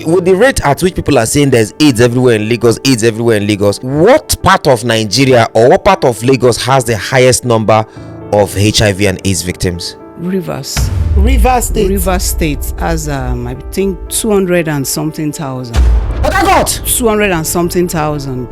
with the rate at which people are saying there's AIDS everywhere in Lagos, what part of Nigeria or what part of Lagos has the highest number of HIV and AIDS victims? Rivers State has I think 200 and something thousand. What I got? 200 and something thousand.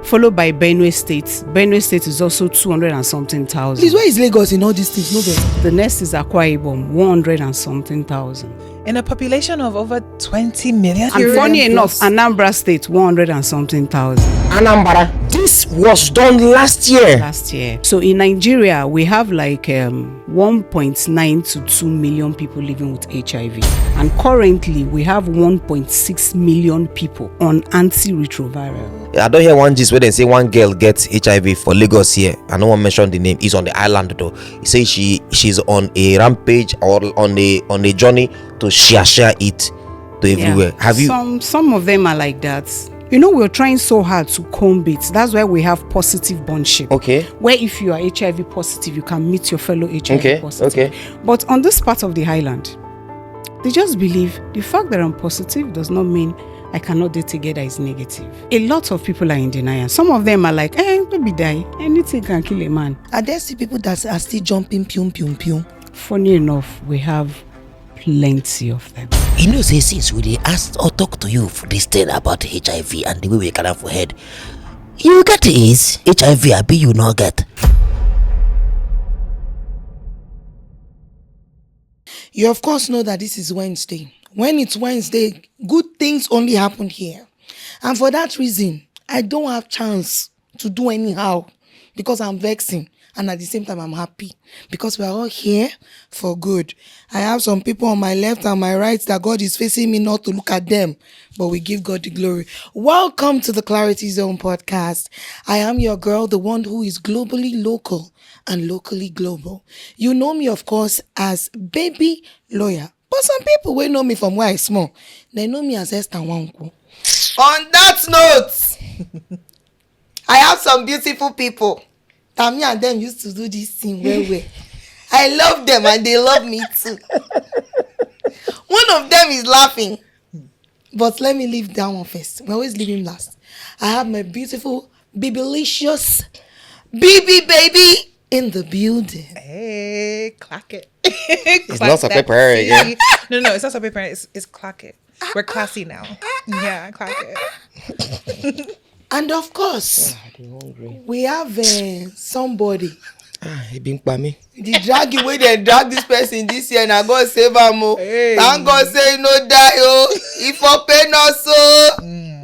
Followed by Benue State. Benue State is also 200 and something thousand. Please, where is Lagos in all these things? No. The next is Akwa Ibom, 100 and something thousand. In a population of over 20 million. And funny enough, Anambra State, 100 and something thousand. Anambra. This was done last year. So in Nigeria, we have like 1.9 to 2 million people living with HIV. And currently, we have 1.6 million people on antiretroviral. I don't hear one gist where they say one girl gets HIV for Lagos here. I don't want to mention the name. It's on the island though. He says she's on a rampage or on a journey to share it to everywhere. Have you? Some of them are like that. You know, we're trying so hard to comb it. That's why we have positive bondship. Okay. Where if you are HIV positive, you can meet your fellow HIV positive. Okay. But on this part of the island, they just believe the fact that I'm positive does not mean I cannot date a girl that is negative. A lot of people are in denial. Some of them are like, baby die. Anything can kill a man. Are there still people that are still jumping pium? Funny enough, we have plenty of them. You know, say since we asked or talk to you for this thing about HIV and the way we can have for head, you get AIDS, HIV, I be you not get. You of course know that this is Wednesday. When it's Wednesday, good things only happen here. And for that reason, I don't have chance to do anyhow because I'm vexing. And at the same time, I'm happy because we are all here for good. I have some people on my left and my right that God is facing me not to look at them, but we give God the glory. Welcome to the Clarity Zone podcast. I am your girl, the one who is globally local and locally global. You know me, of course, as Baby Lawyer. But some people will know me from where I small. They know me as Esther Wanko. On that note, I have some beautiful people. Tammy and them used to do this thing well. I love them and they love me too. One of them is laughing. But let me leave that one first. We always leave him last. I have my beautiful, Bibylicious Bibi baby in the building. Hey, clack it. It's not a paper again. No, it's not a paper. It's clack it. We're classy now. Yeah, clack it. And of course, we have somebody. He been by me. The drag way they drag this person this year, and I God save him. Thank God say no die. If for pain also,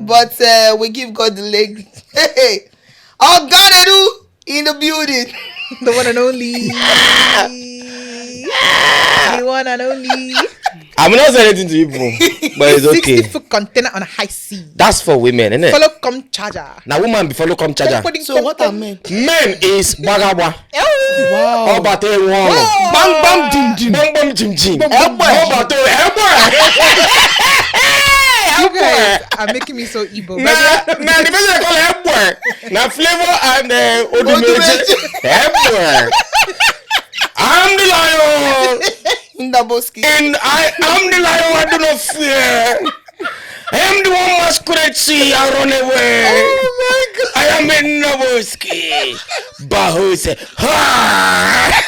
but we give God the leg. Hey, oh God, Nedu in the building. The one and only. The one and only. I'm not saying anything to people, but it's okay. 60-foot container on a high sea. That's for women, isn't it? Follow come charger. Now woman be follow come charger. So what are men? Men is bagawa. Wow. Obate wow. Bang bang jim jim. Bang bang jim jim. Obate You guys are making me so Igbo. Now the person they call Hepburn. Now Flavor and Odumeje. Hepburn. I'm the lion. In the bosky. And I'm the lion. I do not fear. I am the one masquerade see I run away. Oh my God. I am in Novoski. Bahose. Ha!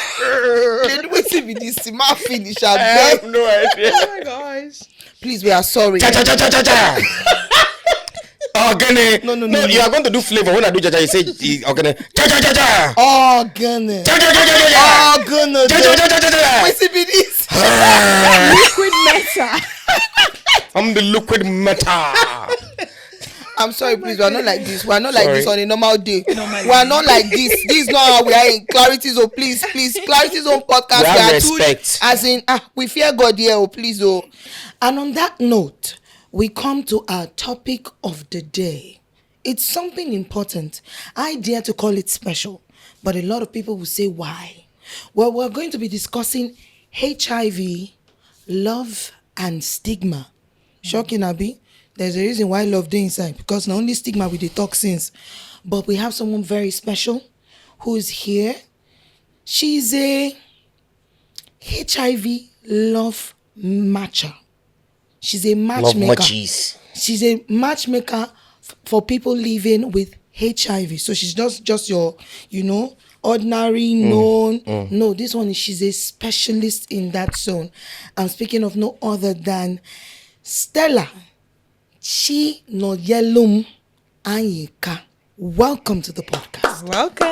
Then we see this ma finish. I have no idea. Oh my gosh. Please, we are sorry. Cha cha cha cha cha cha. Organic. No. You are going to do flavor. When I do cha cha, you say organic. Cha cha cha cha. Organic. Cha cha cha cha cha. Organic. Cha cha cha cha cha. We see this. Liquid metal. I'm the liquid metal. I'm sorry, please. We are not like this. We are not like Sorry. this on a normal day. We are not like this. This is not how we are in Clarity Zone. Please. Clarity Zone podcast. We have are respect. As in, we fear God here. Please. And on that note, we come to our topic of the day. It's something important. I dare to call it special, but a lot of people will say why. Well, we're going to be discussing HIV, love, and stigma. Shocking, Abi. There's a reason why love dey inside, because not only stigma with the toxins, but we have someone very special who is here. She's a HIV love matcher. She's a Love matchmaker. matches. She's a matchmaker for people living with HIV. So she's just your, ordinary known. No, this one she's a specialist in that zone. I'm speaking of no other than Stella Chinonyelum Anyika. Welcome to the podcast. Welcome.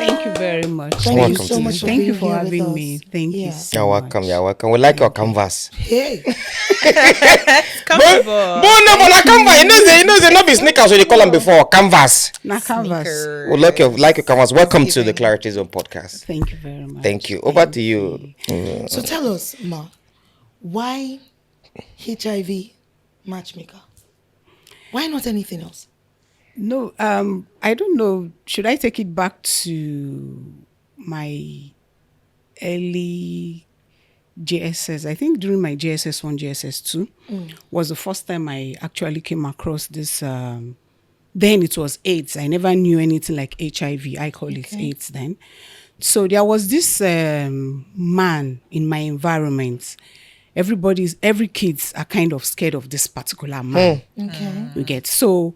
Thank you very much. Thank you Welcome so to much. Thank you being for here with having me. us. Thank Yeah. you so You're much. welcome. You're welcome. We like your canvas. Hey, Comfortable. No, but like canvas. You know, they not be sneakers. What they call them before canvas. Na canvas. We like your canvas. Welcome to the Clarity Zone podcast. Thank you very much. Thank you. Over to you. so tell us, Ma, why HIV matchmaker? Why not anything else? No, I don't know. Should I take it back to my early JSS? I think during my JSS 1, JSS 2 was the first time I actually came across this. Then it was AIDS. I never knew anything like HIV. I call it AIDS then. So there was this man in my environment. Every kids are kind of scared of this particular man. Okay. You get so.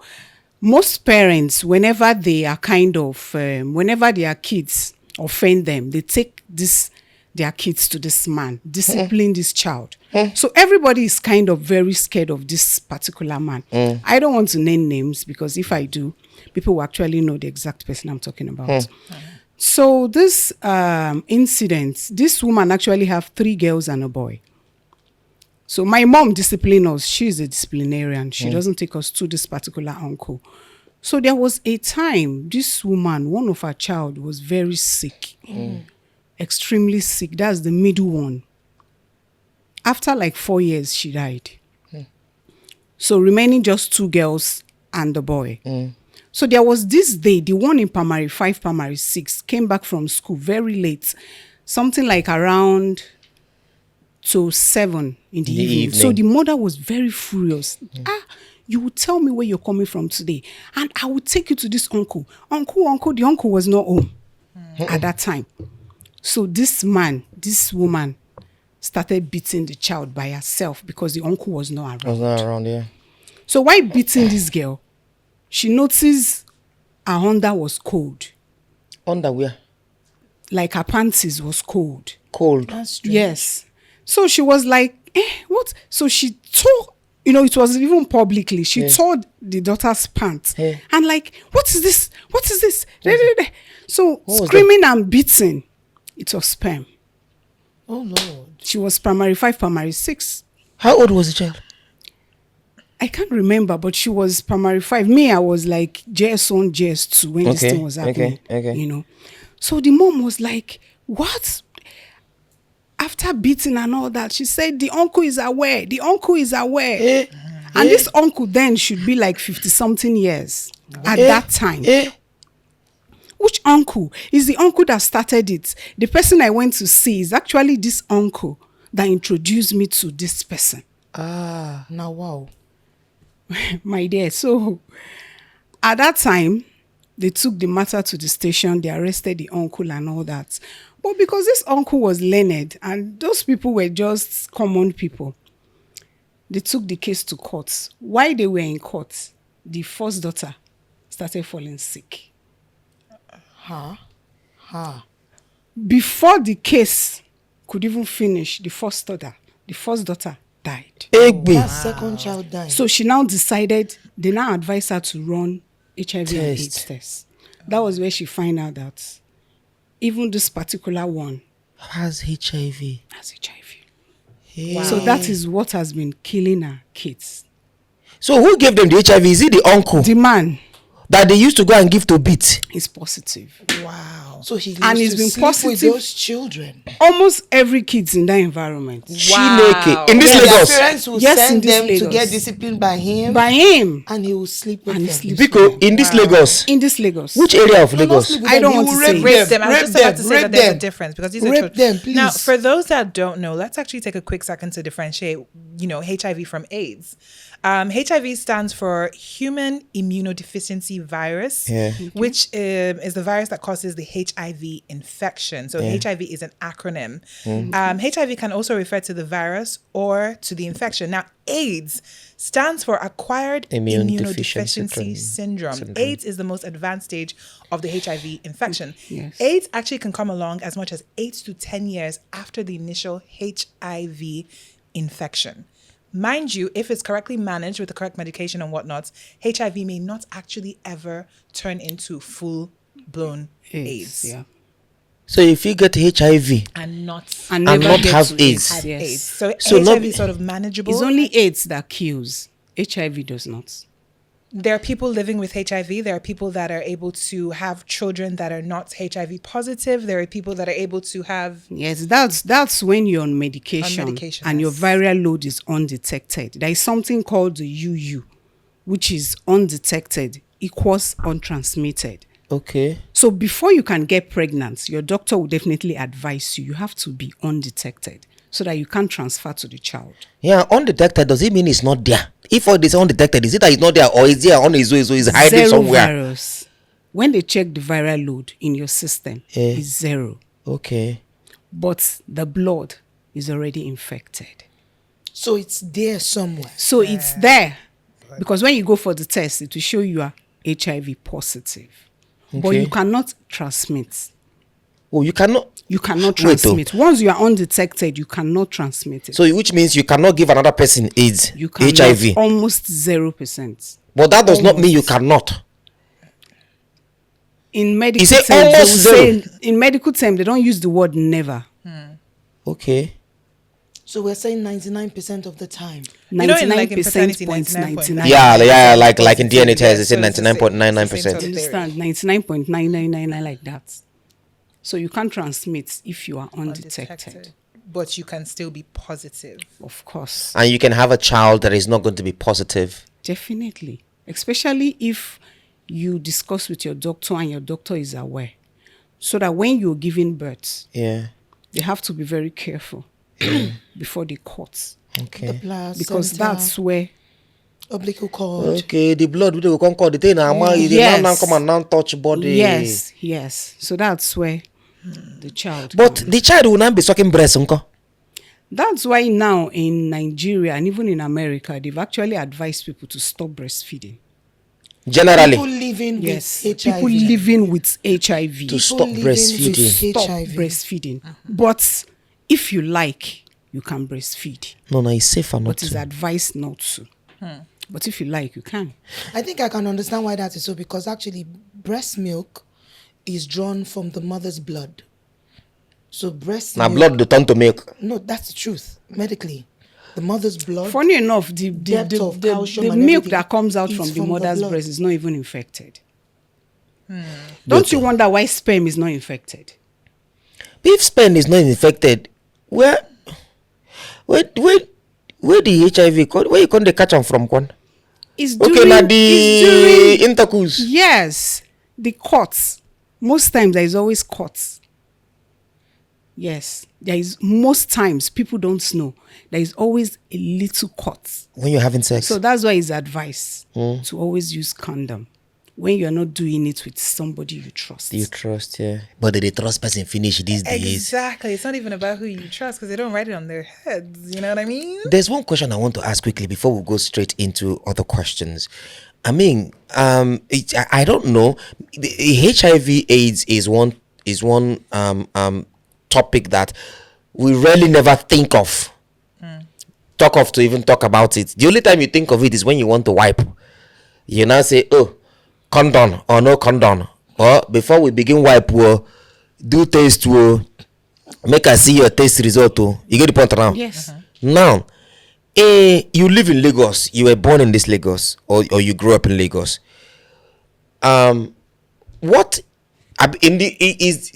Most parents, whenever they are whenever their kids offend them, they take their kids to this man, discipline this child. So everybody is kind of very scared of this particular man. I don't want to name names because if I do, people will actually know the exact person I'm talking about. So this incident, this woman actually have 3 girls and a boy. So my mom disciplined us. She's a disciplinarian. She doesn't take us to this particular uncle. So there was a time this woman, one of her child was very sick, extremely sick. That's the middle one. After like 4 years, she died. So remaining just 2 girls and the boy. So there was this day, the one in primary 5, primary 6 came back from school very late, something like around to 7 in the evening. So the mother was very furious. You will tell me where you're coming from today, and I will take you to this uncle. The uncle was not home at that time. So this woman started beating the child by herself because the uncle was not around. Was not around, yeah. So while beating this girl, she noticed her under was cold. Underwear. Like her panties was cold. Cold. That's strange. Yes. So she was like, what? So she tore, it was even publicly. She tore the daughter's pants. And like, what is this? What is this? So screaming and beating. It was sperm. Oh, Lord. She was primary 5, primary 6. How old was the child? I can't remember, but she was primary 5. Me, I was like JS1, JS2 when this thing was happening. Okay. So the mom was like, what? After beating and all that, she said, the uncle is aware. The uncle is aware. And this uncle then should be like 50-something years at that time. Which uncle? Is the uncle that started it. The person I went to see is actually this uncle that introduced me to this person. Now, wow. My dear. So at that time, they took the matter to the station. They arrested the uncle and all that. But because this uncle was learned and those people were just common people, they took the case to court. While they were in court, the first daughter started falling sick. Before the case could even finish, the first daughter died. That second child died. So she now decided, they now advised her to run HIV and AIDS test. That was where she found out that even this particular one Has HIV. has HIV. Wow. So that is what has been killing her kids. So who gave them the HIV? Is it the uncle The man that they used to go and give to beat? is positive. Wow. So he And used he's to been sleep positive. with those children. Almost every kid's in that environment. Chineke. In this Their Lagos. parents will Yes, in send this them to Lagos. get disciplined by him, By him. and he will sleep with And he them. sleeps Biko, in this Lagos. in this Lagos. Which area of No, not Lagos? sleep with I them. don't He want will to rape say. Rape them. I was rape just about to say rape that there's a them. difference because these are Rape children. them, please. Now, for those that don't know, let's actually take a quick second to differentiate, HIV from AIDS. HIV stands for Human Immunodeficiency Virus, which is the virus that causes the HIV infection. So HIV is an acronym. HIV can also refer to the virus or to the infection. Now, AIDS stands for Acquired Immunodeficiency Syndrome. AIDS is the most advanced stage of the HIV infection. Yes. AIDS actually can come along as much as 8 to 10 years after the initial HIV infection. Mind you, if it's correctly managed with the correct medication and whatnot, HIV may not actually ever turn into full-blown AIDS. Yeah. So if you get HIV And not And and never not get have to AIDS, Yes. AIDS. So, So HIV not- is sort of manageable. It's only AIDS that kills. HIV does not. There are people living with HIV. There are people that are able to have children that are not HIV positive. There are people that are able to have... Yes, that's when you're on medication, On medication, and your yes. viral load is undetected. There is something called the UU, which is undetected equals untransmitted. okay. So before you can get pregnant, your doctor will definitely advise you have to be undetected so that you can transfer to the child. Yeah, undetected, does it mean it's not there? If all this undetected, is it that it's not there, or is there on its way, so it's hiding Zero somewhere? virus. When they check the viral load in your system, it's zero. Okay. But the blood is already infected. So it's there somewhere. So it's there. Because when you go for the test, it will show you are HIV positive. But Okay. you cannot transmit. Oh, you cannot. You cannot Wait, though. transmit. Once you are undetected, you cannot transmit it. So which means you cannot give another person AIDS, You cannot. HIV. Almost 0%. But that does not mean you Almost. cannot. In medical say terms, they will almost zero. say, in medical terms, they don't use the word never. Okay. So we're saying 99% of the time. You know, in, like, in 99% paternity, points 99.9. 99. Yeah, like in DNA Yeah, test, they say so it's the same- 99.99%. it's the same sort You of understand? 99.9999 like that. So you can't transmit if you are undetected. But you can still be positive. Of course. And you can have a child that is not going to be positive. Definitely. Especially if you discuss with your doctor and your doctor is aware. So that when you're giving birth, Yeah. they have to be very careful before they cut. Okay. The placenta, Because that's where, umbilical cord. Okay, the blood we will come call the thing now. Yes. Now come and now touch body. yes. So that's where the child But comes. the child will not be sucking breast, uncle. That's why now in Nigeria and even in America, they've actually advised people to stop breastfeeding. Generally, People living Yes, with HIV. people living with HIV. to stop living with breastfeeding. HIV. Stop breastfeeding. But if you like, you can breastfeed. No, it's safer not But it's to. advised not to. But if you like, you can. I think I can understand why that is so, because actually breast milk is drawn from the mother's blood. So breast Now milk, blood the turn to milk. no, that's the truth. Medically, the mother's blood. Funny enough, the Depth of calcium the and milk everything that comes out is from the from the mother's blood. breast is not even infected. Don't you wonder why sperm is not infected? If sperm is not infected, where the HIV where you can't catch them from one? It's Okay, during, now it's the during intercourse. yes, the cuts. Most times there is always cuts. Yes, there is most times people don't know. There is always a little cut. When you're having sex. So that's why it's advised to always use condom when you're not doing it with somebody you trust. You trust, yeah. But they trust person finish these days. Exactly. It's not even about who you trust because they don't write it on their heads. You know what I mean? There's one question I want to ask quickly before we go straight into other questions. I mean, I don't know. The HIV/AIDS is one topic that we really never think of. To even talk about it. The only time you think of it is when you want to wipe. You now say, "Oh, condom or no condom." Or before we begin wipe, we'll do taste. We'll make us see your test result. You get the point now. Yes. Now, you live in Lagos. You were born in this Lagos, or you grew up in Lagos. What in the is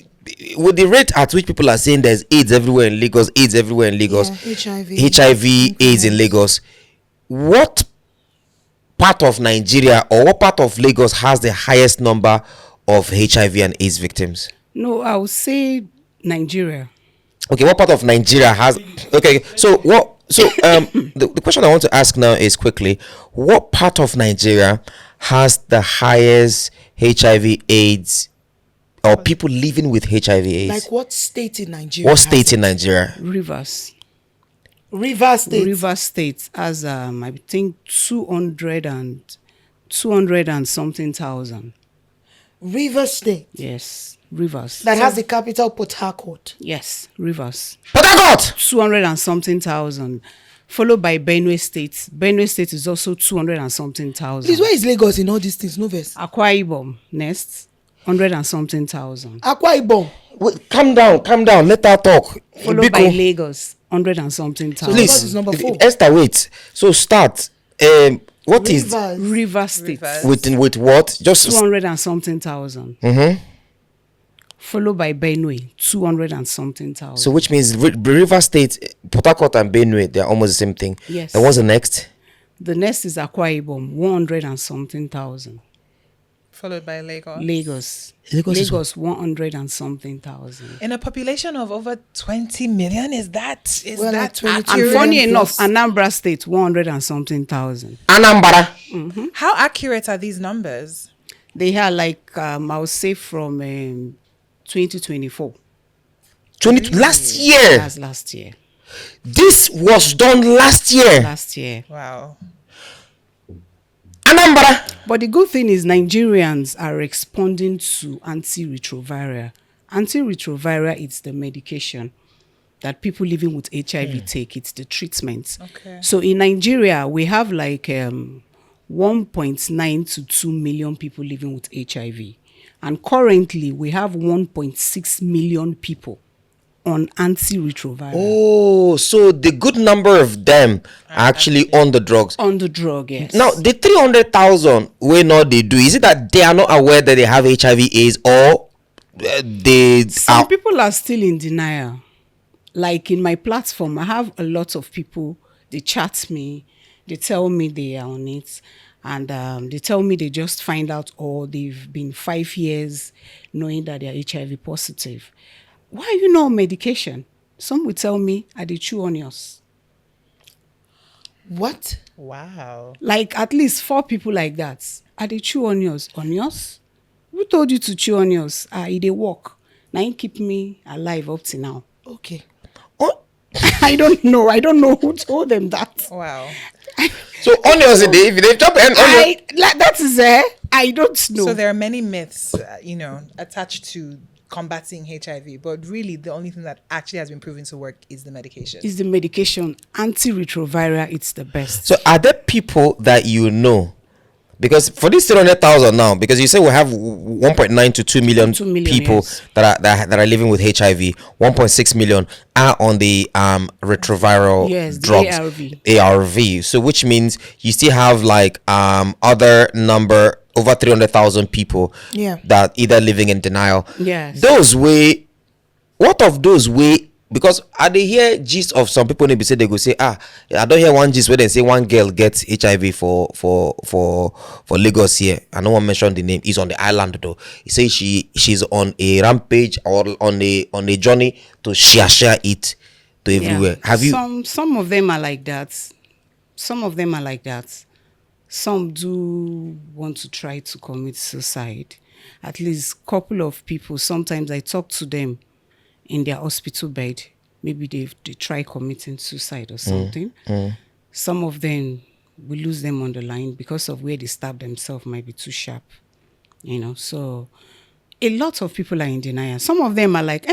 with the rate at which people are saying there's AIDS everywhere in Lagos, AIDS everywhere in Lagos, Yeah, HIV, AIDS in Lagos. What part of Nigeria or what part of Lagos has the highest number of HIV and AIDS victims? No, I would say Nigeria. Okay, what part of Nigeria has? Okay, so what So the question I want to ask now is quickly, what part of Nigeria has the highest HIV/AIDS or people living with HIV/AIDS? Like what state in Nigeria? What state in Nigeria? Rivers. Rivers State. Rivers State has I think 200 and something thousand. Rivers State. Yes, Rivers. That has the capital Port Harcourt. Yes, Rivers. Port Harcourt! 200 and something thousand. Followed by Benue State. Benue State is also 200 and something thousand. Please, where is Lagos in all these things? No verse. Akwa Ibom next, 100 and something thousand. Akwa Ibom. Wait, calm down. Let her talk. Followed by Lagos, 100 and something thousand. Lagos is Please, number 4. Esther, wait. So start. What is Rivers. Rivers State, with what? Just 200 and something thousand. Followed by Benue, 200 and something thousand. so which means River State, Port Harcourt, and Benue, they're almost the same thing. Yes. And what's the next? The next is Akwa Ibom, 100 and something thousand. Followed by Lagos. Lagos 100 and something thousand. In a population of over 20 million, is that Well, like 22 And Million funny enough, plus. Anambra State 100 and something thousand. Anambra. How accurate are these numbers? They had like I would say from 2024. Last year. That's last year. This was done last year. Last year. Wow. Anambra. But the good thing is Nigerians are responding to antiretroviral. Antiretroviral is the medication that people living with HIV take. It's the treatment. Okay. So in Nigeria, we have like 1.9 to 2 million people living with HIV. And currently, we have 1.6 million people on antiretroviral. Oh, so the good number of them are actually on the drugs. On the drug, yes. Now, the 300,000 we know they do, is it that they are not aware that they have HIV/AIDS, or Some people are still in denial. Like in my platform, I have a lot of people, they chat me, they tell me they are on it, and they tell me they just find out, or they've been 5 years knowing that they're HIV positive. Why are you not on medication? Some will tell me, I dey chew onions. What? Wow. Like at least 4 people like that. I dey chew onions. Onions? Who told you to chew onions? It dey work. Now it keep me alive up to now. Okay. Oh, I don't know. I don't know who told them that. Wow. so onions, if they chop onions. That is I don't know. So there are many myths, attached to combating HIV, but really the only thing that actually has been proven to work is the medication. Is the medication antiretroviral? It's the best. So are there people that you know? Because for this 300,000 now, because you say we have 1.9 to 2 million, 2 million people yes. that are living with HIV, 1.6 million are on the retroviral Yes, the drugs, ARV. ARV. So which means you still have like other number over 300,000 people that either living in denial. Yes. What of those way? Because I dey hear gist of some people, maybe say they go say, I don't hear one gist where they say one girl gets HIV for Lagos here. I don't want to mention the name. He's on the island though. He says she's on a rampage or on a journey to share it to everywhere. Have you? Some of them are like that. Some do want to try to commit suicide. At least couple of people. Sometimes I talk to them in their hospital bed. Maybe they try committing suicide or something. Some of them, we lose them on the line because of where they stab themselves might be too sharp. So a lot of people are in denial. Some of them are like,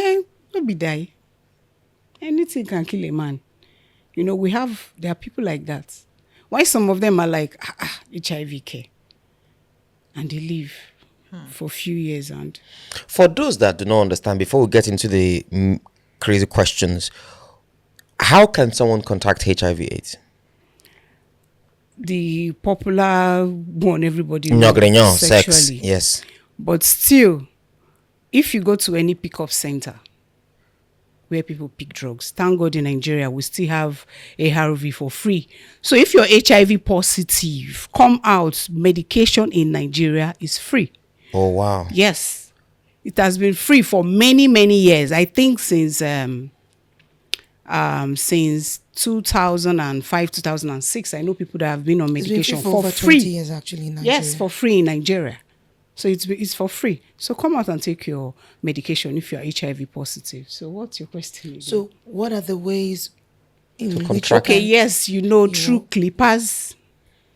maybe die. Anything can kill a man. There are people like that. Why some of them are like, HIV care. And they live for a few years. And for those that do not understand, before we get into the crazy questions, how can someone contact HIV/AIDS? The popular one, everybody knows, sexually. Sex, yes. But still, if you go to any pickup center where people pick drugs, thank God in Nigeria, we still have ARV for free. So if you're HIV positive, come out. Medication in Nigeria is free. Oh, wow. Yes. It has been free for many, many years. I think since since 2005, 2006. I know people that have been on It's been medication free for over free. 20 years actually in Nigeria. Yes, for free in Nigeria. So it's for free. So come out and take your medication if you're HIV positive. So what's your question again? So what are the ways in which contract. Okay, yes, through clippers.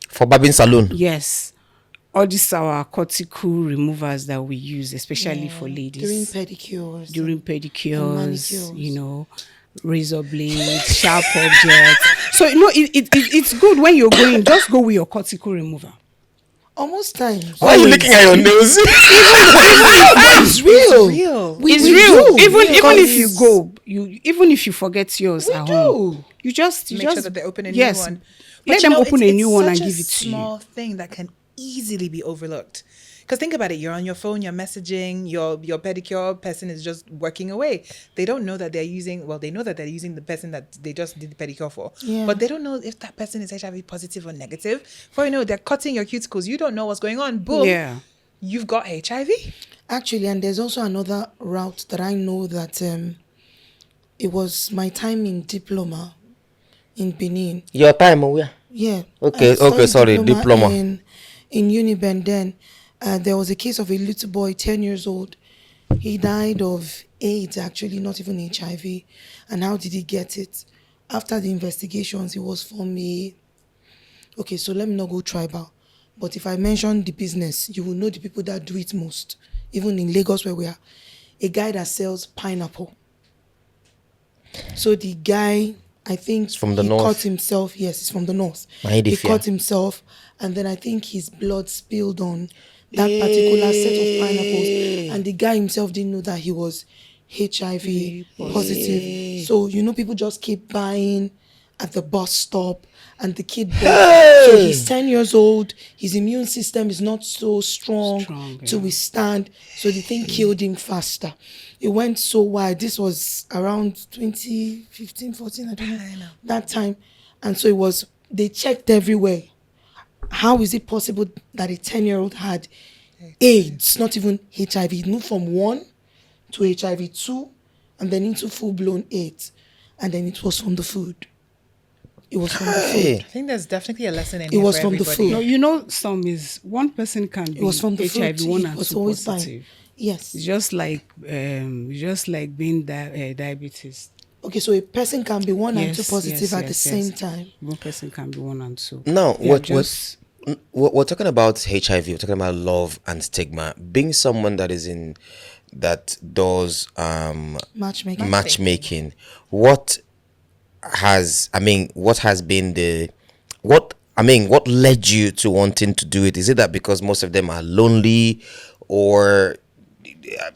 For barbing salon. Yes. All these our cortical removers that we use, especially for ladies. during pedicures? During and pedicures, manicures. Razor blades, sharp objects. So, it's good when you're going, just go with your cortical remover. Almost times. Why are you looking at your nose? It's real. It's real. Even if you go, even if you forget yours at home, you just Make sure that they open a yes, new one. Let them open a new one and give it to you. Small thing that can easily be overlooked. Because think about it, you're on your phone, you're messaging, your pedicure person is just working away. They don't know that they're using, well, they know that they're using the person that they just did the pedicure for. Yeah. But they don't know if that person is HIV positive or negative. For they're cutting your cuticles. You don't know what's going on. Boom. Yeah. You've got HIV. Actually, and there's also another route that I know that it was my time in diploma in Benin. Your time, where? Yeah. Okay, I studied sorry, diploma. In Uniben then. There was a case of a little boy, 10 years old. He died of AIDS, actually, not even HIV. And how did he get it? After the investigations, it was from a... Okay, so let me not go tribal. But if I mention the business, you will know the people that do it most. Even in Lagos where we are. A guy that sells pineapple. So the guy, I think from the he north. cut himself. Yes, he's from the north. He cut himself, and then I think his blood spilled on that particular set of pineapples, and the guy himself didn't know that he was HIV positive. So people just keep buying at the bus stop, and the kid so he's 10 years old, his immune system is not so strong to withstand, so the thing killed him faster. It went so wide. This was around 2015, 14, I don't know, that time. And so they checked everywhere. How is it possible that a 10-year-old had AIDS, not even HIV? It moved from 1 to HIV 2 and then into full-blown AIDS. And then it was from the food. It was from the food. I think there's definitely a lesson in It here was for from the everybody. food. Some is one person can be It was from the HIV food. 1 It and was 2 always positive. Yes. It's just like being diabetes. Okay, so a person can be 1 and 2 Yes, positive yes, at the yes, same yes. time. One person can be 1 and 2. Now, Yeah, we're talking about HIV. We're talking about love and stigma. Being someone that does matchmaking. What led you to wanting to do it? Is it that because most of them are lonely, or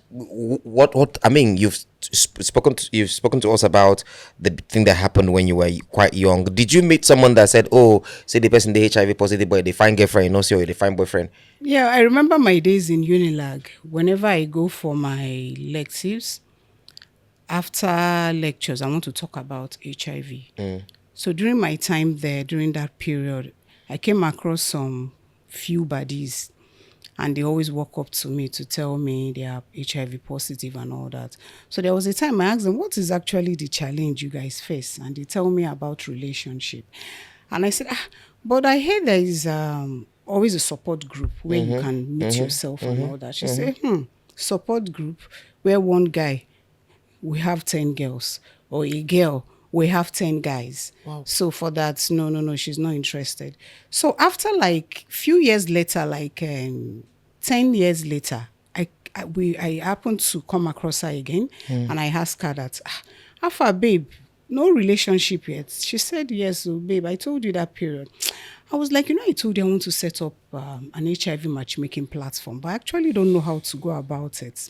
what? You've spoken to us about the thing that happened when you were quite young. Did you meet someone that said, "Oh, say the person the HIV positive, but they find girlfriend, or they find boyfriend"? Yeah, I remember my days in Unilag. Whenever I go for my electives, after lectures, I want to talk about HIV. So during my time there, during that period, I came across some few buddies, and they always walk up to me to tell me they are HIV positive and all that. So there was a time I asked them, what is actually the challenge you guys face? And they tell me about relationship. And I said, but I heard there is always a support group where you can meet yourself and all that. She said, support group where one guy, we have 10 girls, or a girl, we have 10 guys. Wow. So for that, no, she's not interested. So after few years later, 10 years later, I happened to come across her again, and I asked her that, how far, babe? No relationship yet. She said, yes, babe, I told you that period. I was like, I told you I want to set up an HIV matchmaking platform, but I actually don't know how to go about it.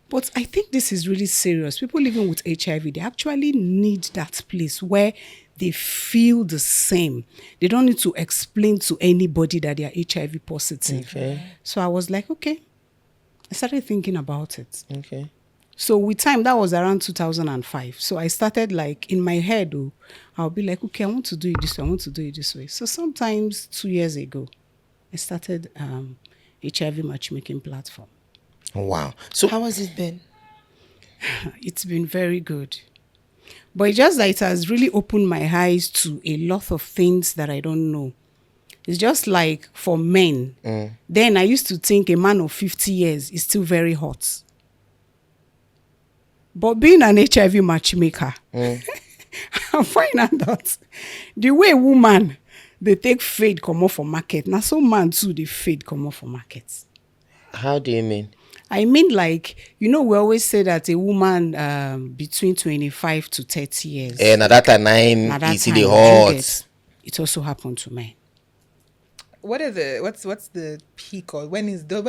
But I think this is really serious. People living with HIV, they actually need that place where they feel the same. They don't need to explain to anybody that they are HIV positive. Okay. So I was like, okay. I started thinking about it. Okay. So with time, that was around 2005. So I started in my head, I'll be like, okay, I want to do it this way. I want to do it this way. So sometimes 2 years ago, I started HIV matchmaking platform. Wow. So how has it been? It's been very good. But it's just that it has really opened my eyes to a lot of things that I don't know. It's just like for men. Then I used to think a man of 50 years is still very hot. But being an HIV matchmaker, I find out that the way woman, they take fade come off for market. Now some man too, they fade come off for market. How do you mean? I mean, like, we always say that a woman between 25 to 30 years. And at that time, you see the hot. It also happened to men. What's the peak, or when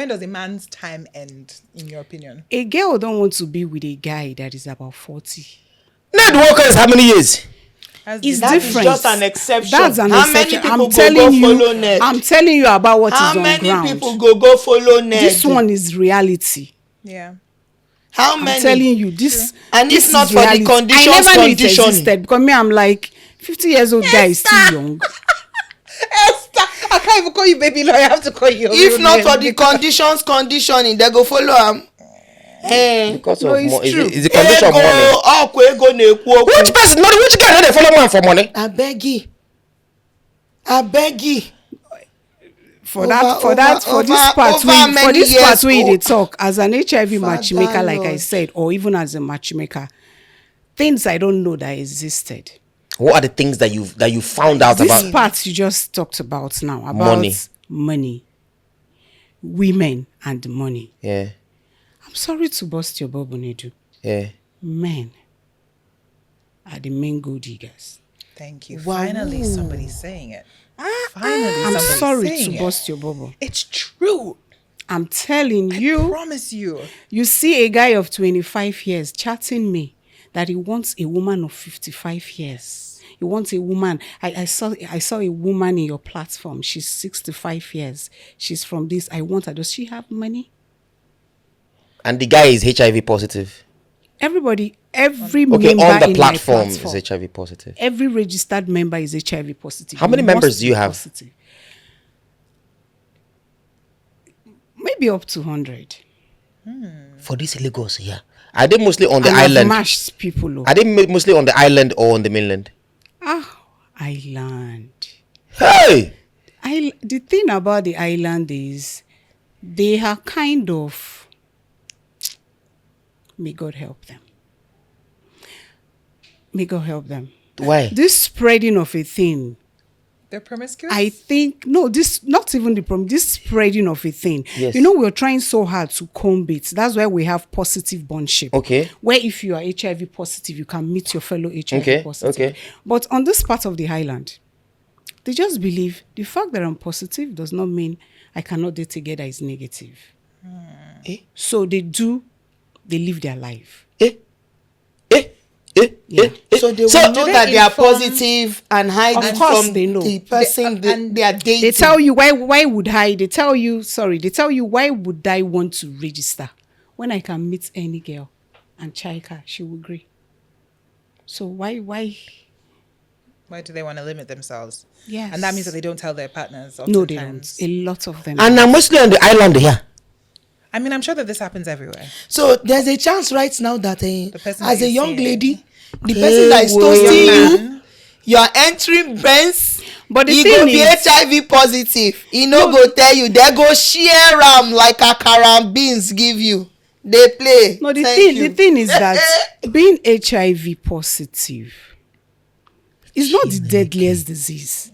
does a man's time end, in your opinion? A girl don't want to be with a guy that is about 40. Nedu Walker is how many years? It's That different. is just an exception. That's an How exception. many people go follow Ned? I'm telling you about what is How on many ground. people go follow Ned? This one is reality. Yeah. How I'm many? telling you, this. And this if not is for the reality. conditions I never knew it conditioning. existed, because me, I'm like 50 years old guy is still young. Esther, I can't even call you baby lawyer. I have to call you. If not for the conditions conditioning, they go follow am. Because No, of it's money. true. Is the condition of money? Ego na-ekwu okwu. Which person? No, which guy they follow man for money? I beg you. For Over this part many where years they old. talk as an HIV matchmaker, Father like I Lord. said, or even as a matchmaker, things I don't know that existed. What are the things that you found out This about? part you just talked about now about money, women, and money. Yeah, I'm sorry to bust your bubble, Nedu. yeah. Men are the main gold diggers. Thank you. Wow. Finally, somebody's saying it. Finally, I'm somebody's sorry saying to it. bust your bubble. It's true. I'm telling you. Promise you. You see a guy of 25 years chatting me that he wants a woman of 55 years. He wants a woman. I saw a woman in your platform. She's 65 years. She's from this. I want her. Does she have money? And the guy is HIV positive. Every member Okay, on the in platform my platform is HIV positive. Every registered member is HIV positive. How many You members must do you be have? positive. Maybe up to 100. For this Lagos here. Are they mostly on the And I've island? matched people. Are they mostly on the island or on the mainland? Island. Hey! The thing about the island is they are kind of, may God help them. May God help them. Why? This spreading of a thing, They're promiscuous? I think, no, this, not even the problem, this spreading of a thing. Yes. We're trying so hard to comb it. That's why we have positive bondship. Okay. Where if you are HIV positive, you can meet your fellow HIV Okay, positive. okay. But on this part of the island, they just believe the fact that I'm positive does not mean I cannot date together is negative. So they live their life. Yeah. So they will So- know Do that they they are inform- positive and hide Of it course from they know. the person they are dating. They tell you why would I? They tell you why would I want to register when I can meet any girl and check her, she will agree. So why? Why do they want to limit themselves? Yes. And that means that they don't tell their partners. No, they don't. oftentimes. A lot of them. And I'm mostly on the island here. I mean, I'm sure that this happens everywhere. So there's a chance right now that person as that a you're young seeing. lady, the person that is well. toasting you, Man. you are entering Benz. But the He thing go be is- HIV positive. He no go tell you. They go share am like akara beans give you. They play. No, the Thank thing you. is that being HIV positive is not the deadliest disease.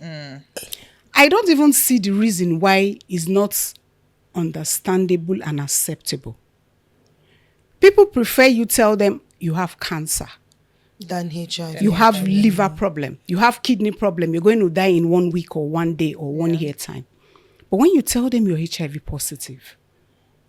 I don't even see the reason why it's not understandable and acceptable. People prefer you tell them you have cancer, Than HIV. you have liver problem, you have kidney problem, you're going to die in 1 week or 1 day or 1 year time. But when you tell them you're HIV positive,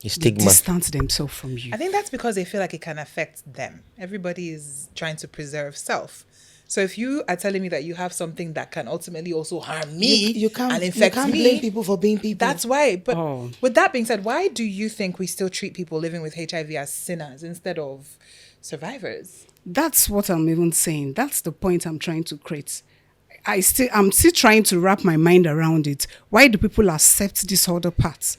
It's they stigma. distance themselves from you. I think that's because they feel like it can affect them. Everybody is trying to preserve self. So if you are telling me that you have something that can ultimately also harm me You can't, and you infect can't me, blame people for being people. that's why. But Oh. with that being said, why do you think we still treat people living with HIV as sinners instead of survivors? That's what I'm even saying. That's the point I'm trying to create. I'm still trying to wrap my mind around it. Why do people accept this other part?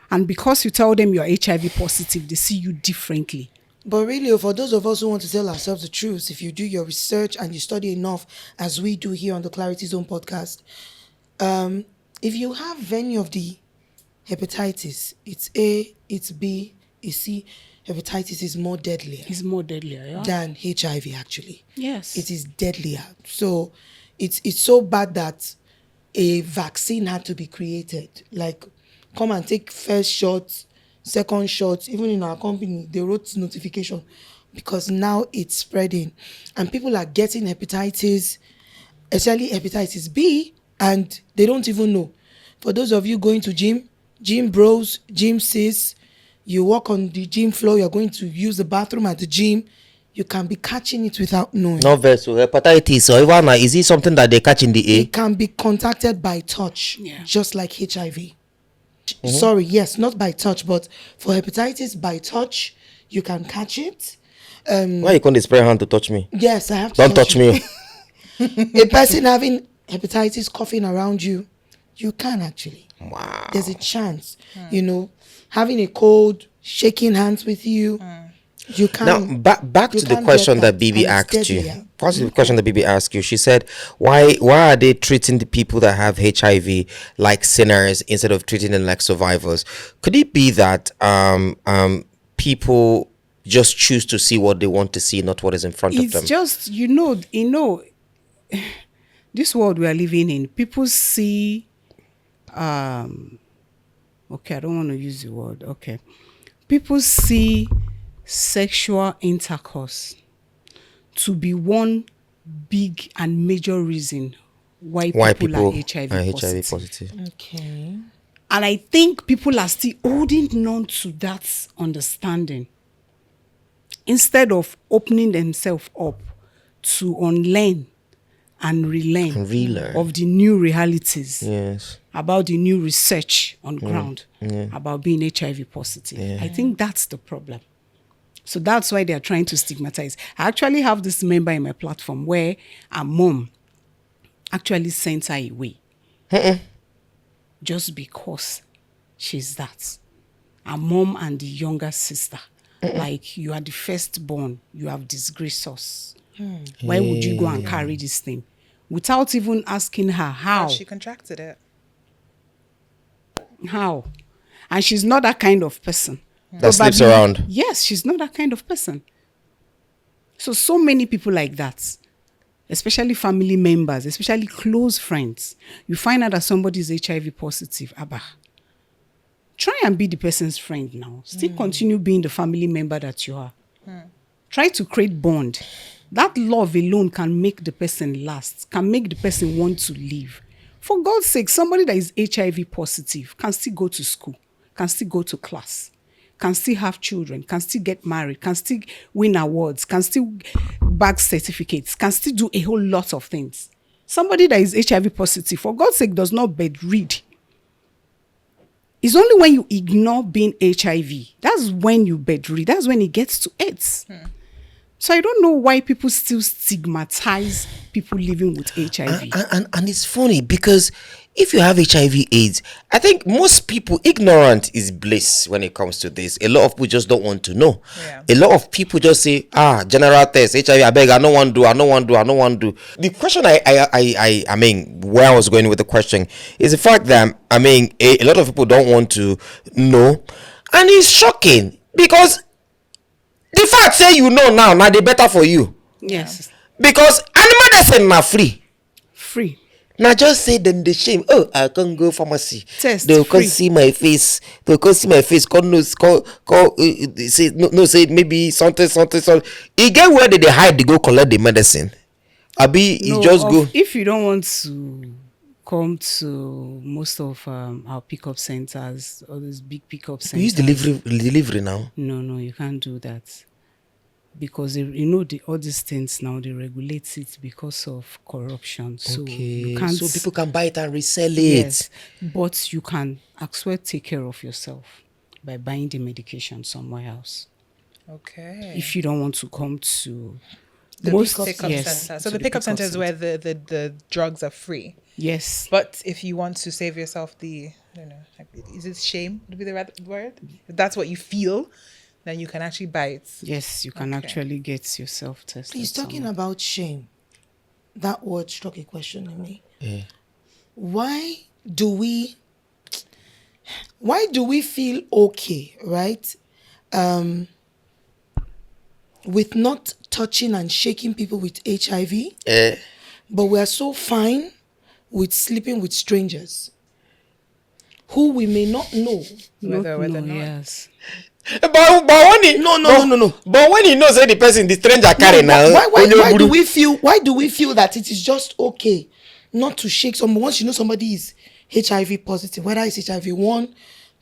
And because you tell them you're HIV positive, they see you differently. But really, for those of us who want to tell ourselves the truth, if you do your research and you study enough, as we do here on the Clarity Zone podcast, if you have any of the hepatitis, it's A, it's B, it's C. Hepatitis is more deadlier. It's more deadlier, yeah. Than HIV, actually. Yes. It is deadlier. So it's so bad that a vaccine had to be created. Like, come and take first shot, second shot. Even in our company, they wrote notification because now it's spreading. And people are getting hepatitis, especially hepatitis B, and they don't even know. For those of you going to gym bros, gym sis, you walk on the gym floor, you're going to use the bathroom at the gym, you can be catching it without knowing. No vessel, hepatitis, or even is it something that they catch in the air? It can be contacted by touch, just like HIV. Sorry, yes, not by touch, but for hepatitis, by touch, you can catch it. Why you can't spray hand to touch me? Yes, I have to Don't touch me. A person having hepatitis coughing around you, you can actually. Wow. There's a chance, having a cold, shaking hands with you, you can. Now, back to the question that Bibi asked you. Back to the question that Bibi asked you. She said, why are they treating the people that have HIV like sinners instead of treating them like survivors? Could it be that people just choose to see what they want to see, not what is in front of them? It's just, this world we are living in, people see, okay, I don't want to use the word, okay. People see sexual intercourse to be one big and major reason why people are HIV positive. Okay. And I think people are still holding on to that understanding instead of opening themselves up to unlearn and relearn of the new realities, about the new research on ground about being HIV positive. I think that's the problem. So that's why they are trying to stigmatize. I actually have this member in my platform where a mom actually sent her away just because she's that. A mom and the younger sister. Like, you are the firstborn, you have disgraced us. Why would you go and carry this thing? Without even asking her how. She contracted it. How? And she's not that kind of person. That sleeps around. Yes, she's not that kind of person. So many people like that, especially family members, especially close friends. You find out that somebody is HIV positive. Abba, try and be the person's friend now. Still continue being the family member that you are. Try to create bond. That love alone can make the person last, can make the person want to live. For God's sake, somebody that is HIV positive can still go to school, can still go to class, can still have children, can still get married, can still win awards, can still bag certificates, can still do a whole lot of things. Somebody that is HIV positive, for God's sake, does not bedread. It's only when you ignore being HIV, that's when you bedread, that's when it gets to AIDS. So I don't know why people still stigmatize people living with HIV. And it's funny because if you have HIV AIDS, I think most people, ignorant is bliss when it comes to this. A lot of people just don't want to know. A lot of people just say, general test, HIV, I beg, I don't want to do. The question I mean, where I was going with the question is the fact that, a lot of people don't want to know. And it's shocking because the fact say you know now they better for you. Yes. Because animal medicine na free. Now just say them the shame. Oh, I can't go pharmacy. Test They'll free. come see my face. Say maybe something. You get where they hide to go collect the medicine. Go. If you don't want to come to most of our pickup centers, all those big pickup centers. We use delivery now. No, you can't do that. Because all these things now, they regulate it because of corruption. So you can't, so people can buy it and resell it. Yes, but you can actually take care of yourself by buying the medication somewhere else. Okay. If you don't want to come to the pickup center. So the pickup center is where the drugs are free. Yes. But if you want to save yourself is it shame would be the right word? If that's what you feel, then you can actually buy it. Yes, you can actually get yourself tested. Please, talking about shame, that word struck a question in me. Why do we feel okay, right? With not touching and shaking people with HIV, but we are so fine with sleeping with strangers who we may not know. Whether not. Yes. But when he No. But when he knows that the person, the stranger carry now. Why do we feel that it is just okay not to shake someone once you know somebody is HIV positive, whether it's HIV 1,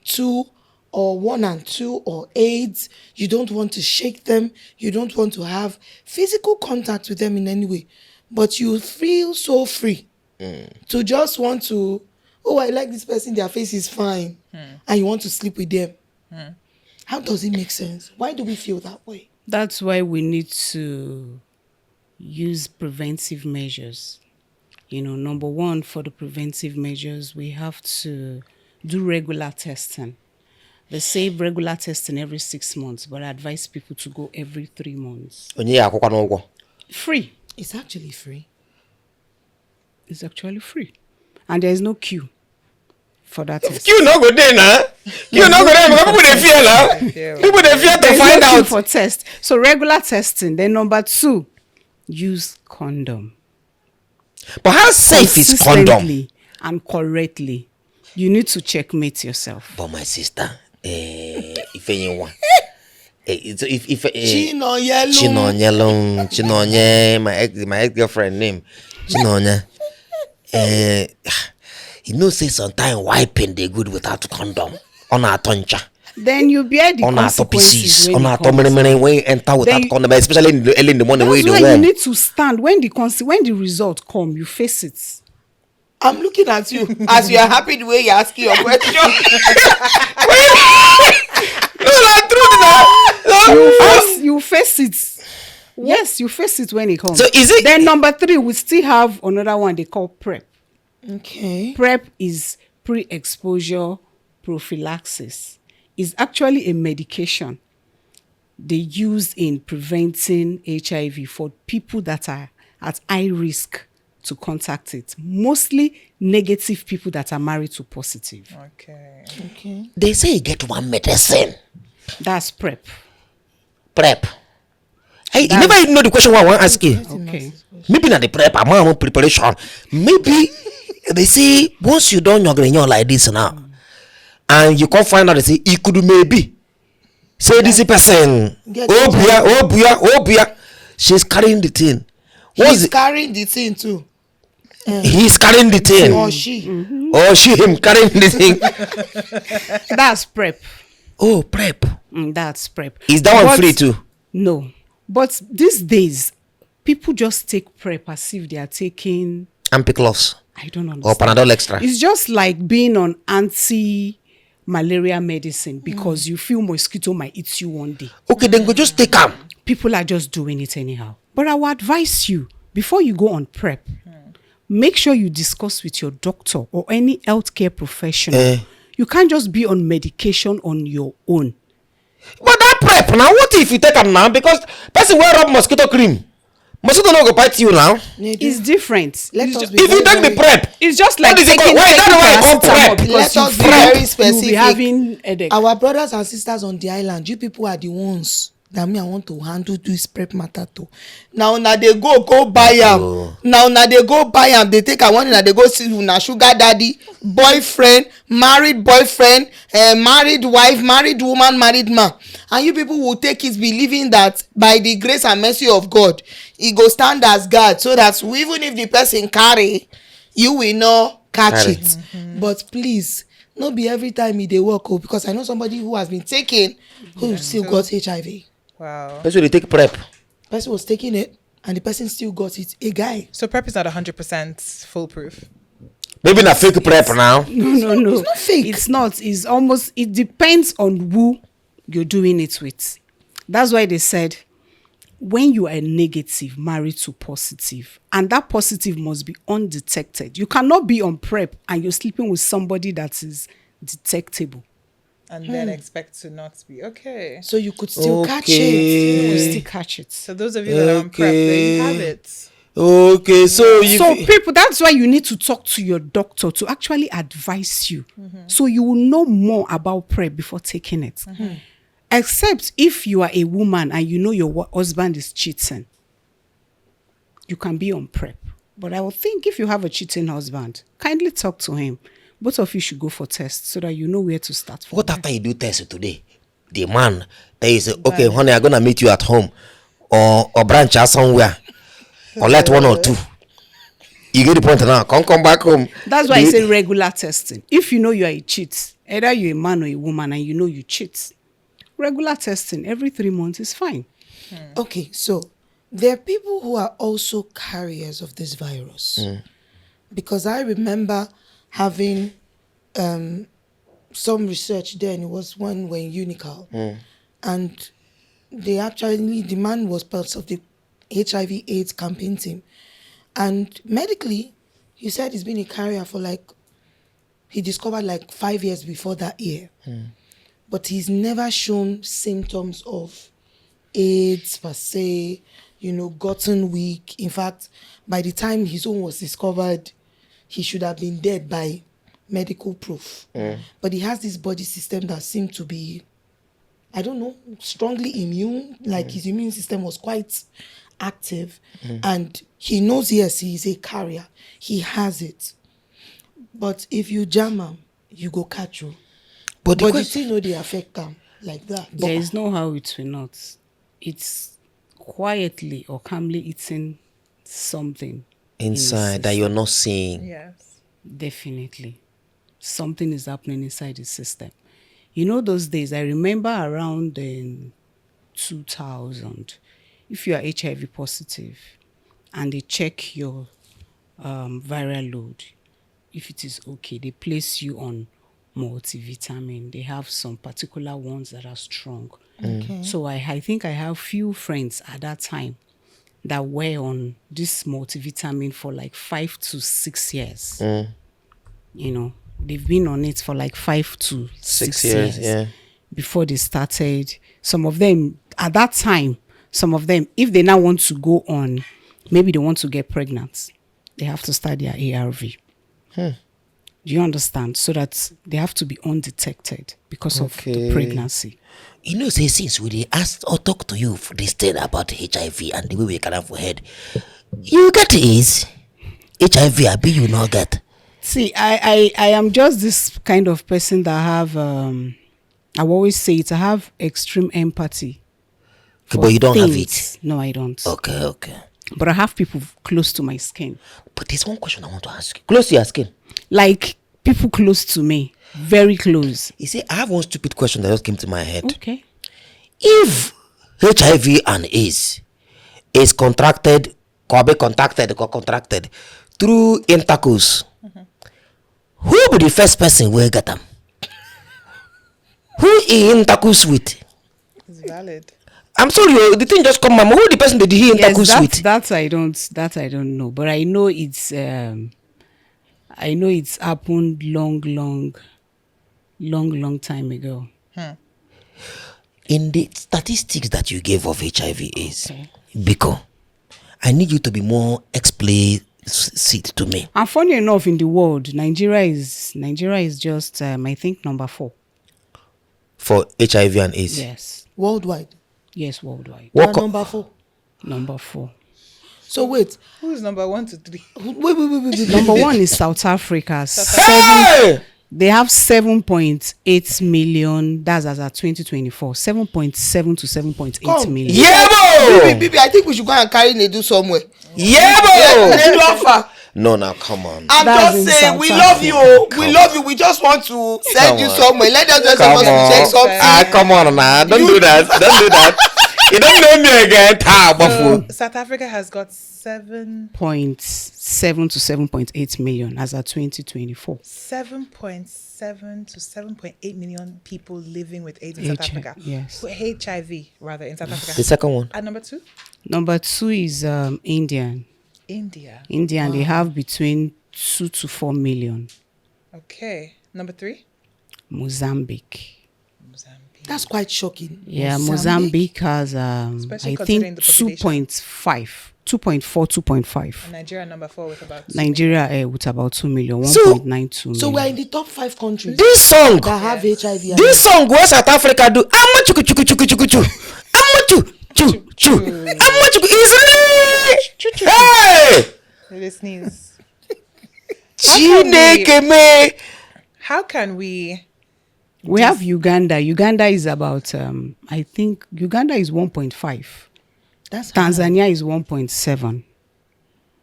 2, or 1 and 2, or AIDS? You don't want to shake them. You don't want to have physical contact with them in any way. But you feel so free to just want to, oh, I like this person, their face is fine. And you want to sleep with them. How does it make sense? Why do we feel that way? That's why we need to use preventive measures. Number one, for the preventive measures, we have to do regular testing. They say regular testing every 6 months, but I advise people to go every 3 months. Free. It's actually free. It's actually free. And there is no queue for that test. You no go there now. You no go there because people they fear now. People they fear to There's find no queue out. for test. So regular testing. Then number 2, use condom. But how safe is condom? Consistently and correctly. You need to checkmate yourself. But my sister, if anyone, if Chinonyelum, my ex girlfriend name, Chinonya. You know, say sometimes wiping they good without condom on our toncha. Then you bear the On our consequences topices, on our when you enter without condom, especially early in the morning where you That's do why you well. need to stand when the result come. You face it. I'm looking at you as you are happy the way you're asking your question. You face it. Yes, you face it when it comes. So is it? Then number 3, we still have another one they call PrEP. Okay. PrEP is pre-exposure prophylaxis. It's actually a medication they use in preventing HIV for people that are at high risk to contact it. Mostly negative people that are married to positive. Okay. They say you get one medicine. That's PrEP. Prep. Hey, you never even know the question I want to ask you. Okay. Maybe not the prep, I'm on preparation. Maybe they say once you done your like this now, and you can't find out, they say it could maybe say this person. Oh boy, she's carrying the thing. He's carrying the thing too. He's carrying the thing. Or she. Or she him carrying the thing. That's PrEP. Oh, prep. That's PrEP. Is that one free too? No. But these days, people just take PrEP as if they are taking, Ampiclox I don't or understand. Panadol Extra. It's just like being on anti-malaria medicine because you feel mosquito might eat you one day. Okay, then go just take them. People are just doing it anyhow. But I would advise you, before you go on PrEP, make sure you discuss with your doctor or any healthcare professional. You can't just be on medication on your own. But that prep now, what if you take them now? Because person wear up mosquito cream. Mosquito not go bite you now. It's different. Let It's us ju- be If you take the prep, It's just like What is it taking, called? Why is that why I call paracetamol prep? because Let us be you very You'll be specific. having headache. Our brothers and sisters on the island, you people are the ones that me I want to handle this prep matter too. Now they go buy am. Now they go buy am. They take a one and they go see una sugar daddy, boyfriend, married boyfriend, married wife, married woman, married man. And you people will take it believing that by the grace and mercy of God, he go stand as God, so that even if the person carry, you will not catch Carry. it. But please, not be every time he dey work, because I know somebody who has been taken who still got HIV. Wow. that's why they take prep. Person was taking it and the person still got it. A guy. So PrEP is not 100% foolproof. Maybe not fake prep now. No. It's not fake. It's not. It's almost, it depends on who you're doing it with. That's why they said, when you are negative, married to positive, and that positive must be undetected. You cannot be on PrEP and you're sleeping with somebody that is detectable. and then expect to not be okay. So you could still catch it. You will still catch it. So those of you that are on PrEP, there you have it. Okay, so So people, that's why you need to talk to your doctor to actually advise you, so you will know more about PrEP before taking it. Except if you are a woman and you know your husband is cheating, you can be on PrEP. But I would think if you have a cheating husband, kindly talk to him. Both of you should go for tests so that you know where to start from. what after you do test today? The man that is okay, honey, I'm gonna meet you at home or branch out somewhere. Collect 1 or 2. You get the point now. Come back home. That's why I say regular testing. If you know you are a cheat, either you're a man or a woman and you know you cheat, regular testing every 3 months is fine. Okay, so there are people who are also carriers of this virus. Because I remember having some research then. It was when we're in Unical. And the man was part of the HIV/AIDS campaign team. And medically, he said he's been a carrier for he discovered 5 years before that year. But he's never shown symptoms of AIDS per se, gotten weak. In fact, by the time his own was discovered, he should have been dead by medical proof. But he has this body system that seemed to be, I don't know, strongly immune. His immune system was quite active. And he knows, yes, he is a carrier. He has it. But if you jam him, you go catch you. But you still know they affect them like that. There is no how it will not. It's quietly or calmly eating something inside that you're not seeing. Yes. Definitely. Something is happening inside the system. Those days, I remember around 2000, if you are HIV positive and they check your viral load, if it is okay, they place you on multivitamin. They have some particular ones that are strong. Okay. So I think I have few friends at that time that were on this multivitamin for 5 to 6 years. They've been on it for 5 to 6 years before they started. Some of them, at that time, if they now want to go on, maybe they want to get pregnant, they have to start their ARV. Do you understand? So that they have to be undetected because of the pregnancy. Say since we asked or talk to you for this thing about HIV and the way we can have head, you get AIDS. HIV, I be you not get. See, I am just this kind of person that have, I always say it, I have extreme empathy. Okay, but you don't have it. No, I don't. Okay. But I have people close to my skin. But there's one question I want to ask you. Close to your skin. People close to me. Very close. You see, I have one stupid question that just came to my head. Okay. If HIV and AIDS is contracted through intercourse, who be the first person will get them? Who he intercourse with? It's valid. I'm sorry, the thing just come, mama. Who the person did he intercourse with? That I don't know. But I know it's happened long time ago. In the statistics that you gave of HIV/AIDS, because I need you to be more explicit to me. And funny enough, in the world, Nigeria is just I think number 4 for HIV and AIDS. Yes. Worldwide. Yes, worldwide. What number 4? Number 4. So wait. Who's number 1 to 3? Wait. Number 1 is South Africa. They have 7.8 million. That's as at 2024. 7.7 to 7.8 million. Yeah, Bibi, I think we should go and carry Nedu somewhere. Yeah, Nedu offer. No, now come on. I'm just saying, we love you. We love you. We just want to send you somewhere. Let us just check something. Come on, now. Don't do that. You don't know me again. South Africa has got 7.7 to 7.8 million as at 2024. 7.7 to 7.8 million people living with AIDS in South Africa. Yes. HIV, rather, in South Africa. The second one. And number 2? Number 2 is India. Wow. They have between 2 to 4 million. Okay. Number 3? Mozambique. That's quite shocking. Yeah, Mozambique has, Especially I considering think, the population. 2.4, 2.5. And Nigeria number 4 with about 2 Nigeria with about 2 million, So- 1.92 million. So we're in the top 5 countries This song, that have HIV. and this song, what South Africa do? How much chuku chuku chuku chuku chu? How much chu chu? How much is it? Hey, They sneeze. Chineke me. How can we We have Uganda. Uganda is about, I think, Uganda is 1.5. That's high. Tanzania is 1.7.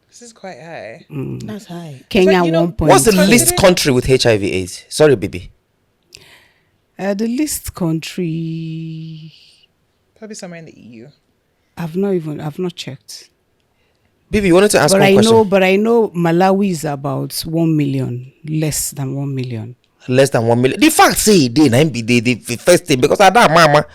This is quite high. That's high. Kenya, But, you know, 1. What's the Considering- least country with HIV/AIDS? Sorry, Bibi. The least country, Probably somewhere in the EU. I've not checked. Bibi, you wanted to ask But one question. but I know Malawi is about 1 million, less than 1 million. Less than 1 million. The fact say they be the first thing because I don't mama.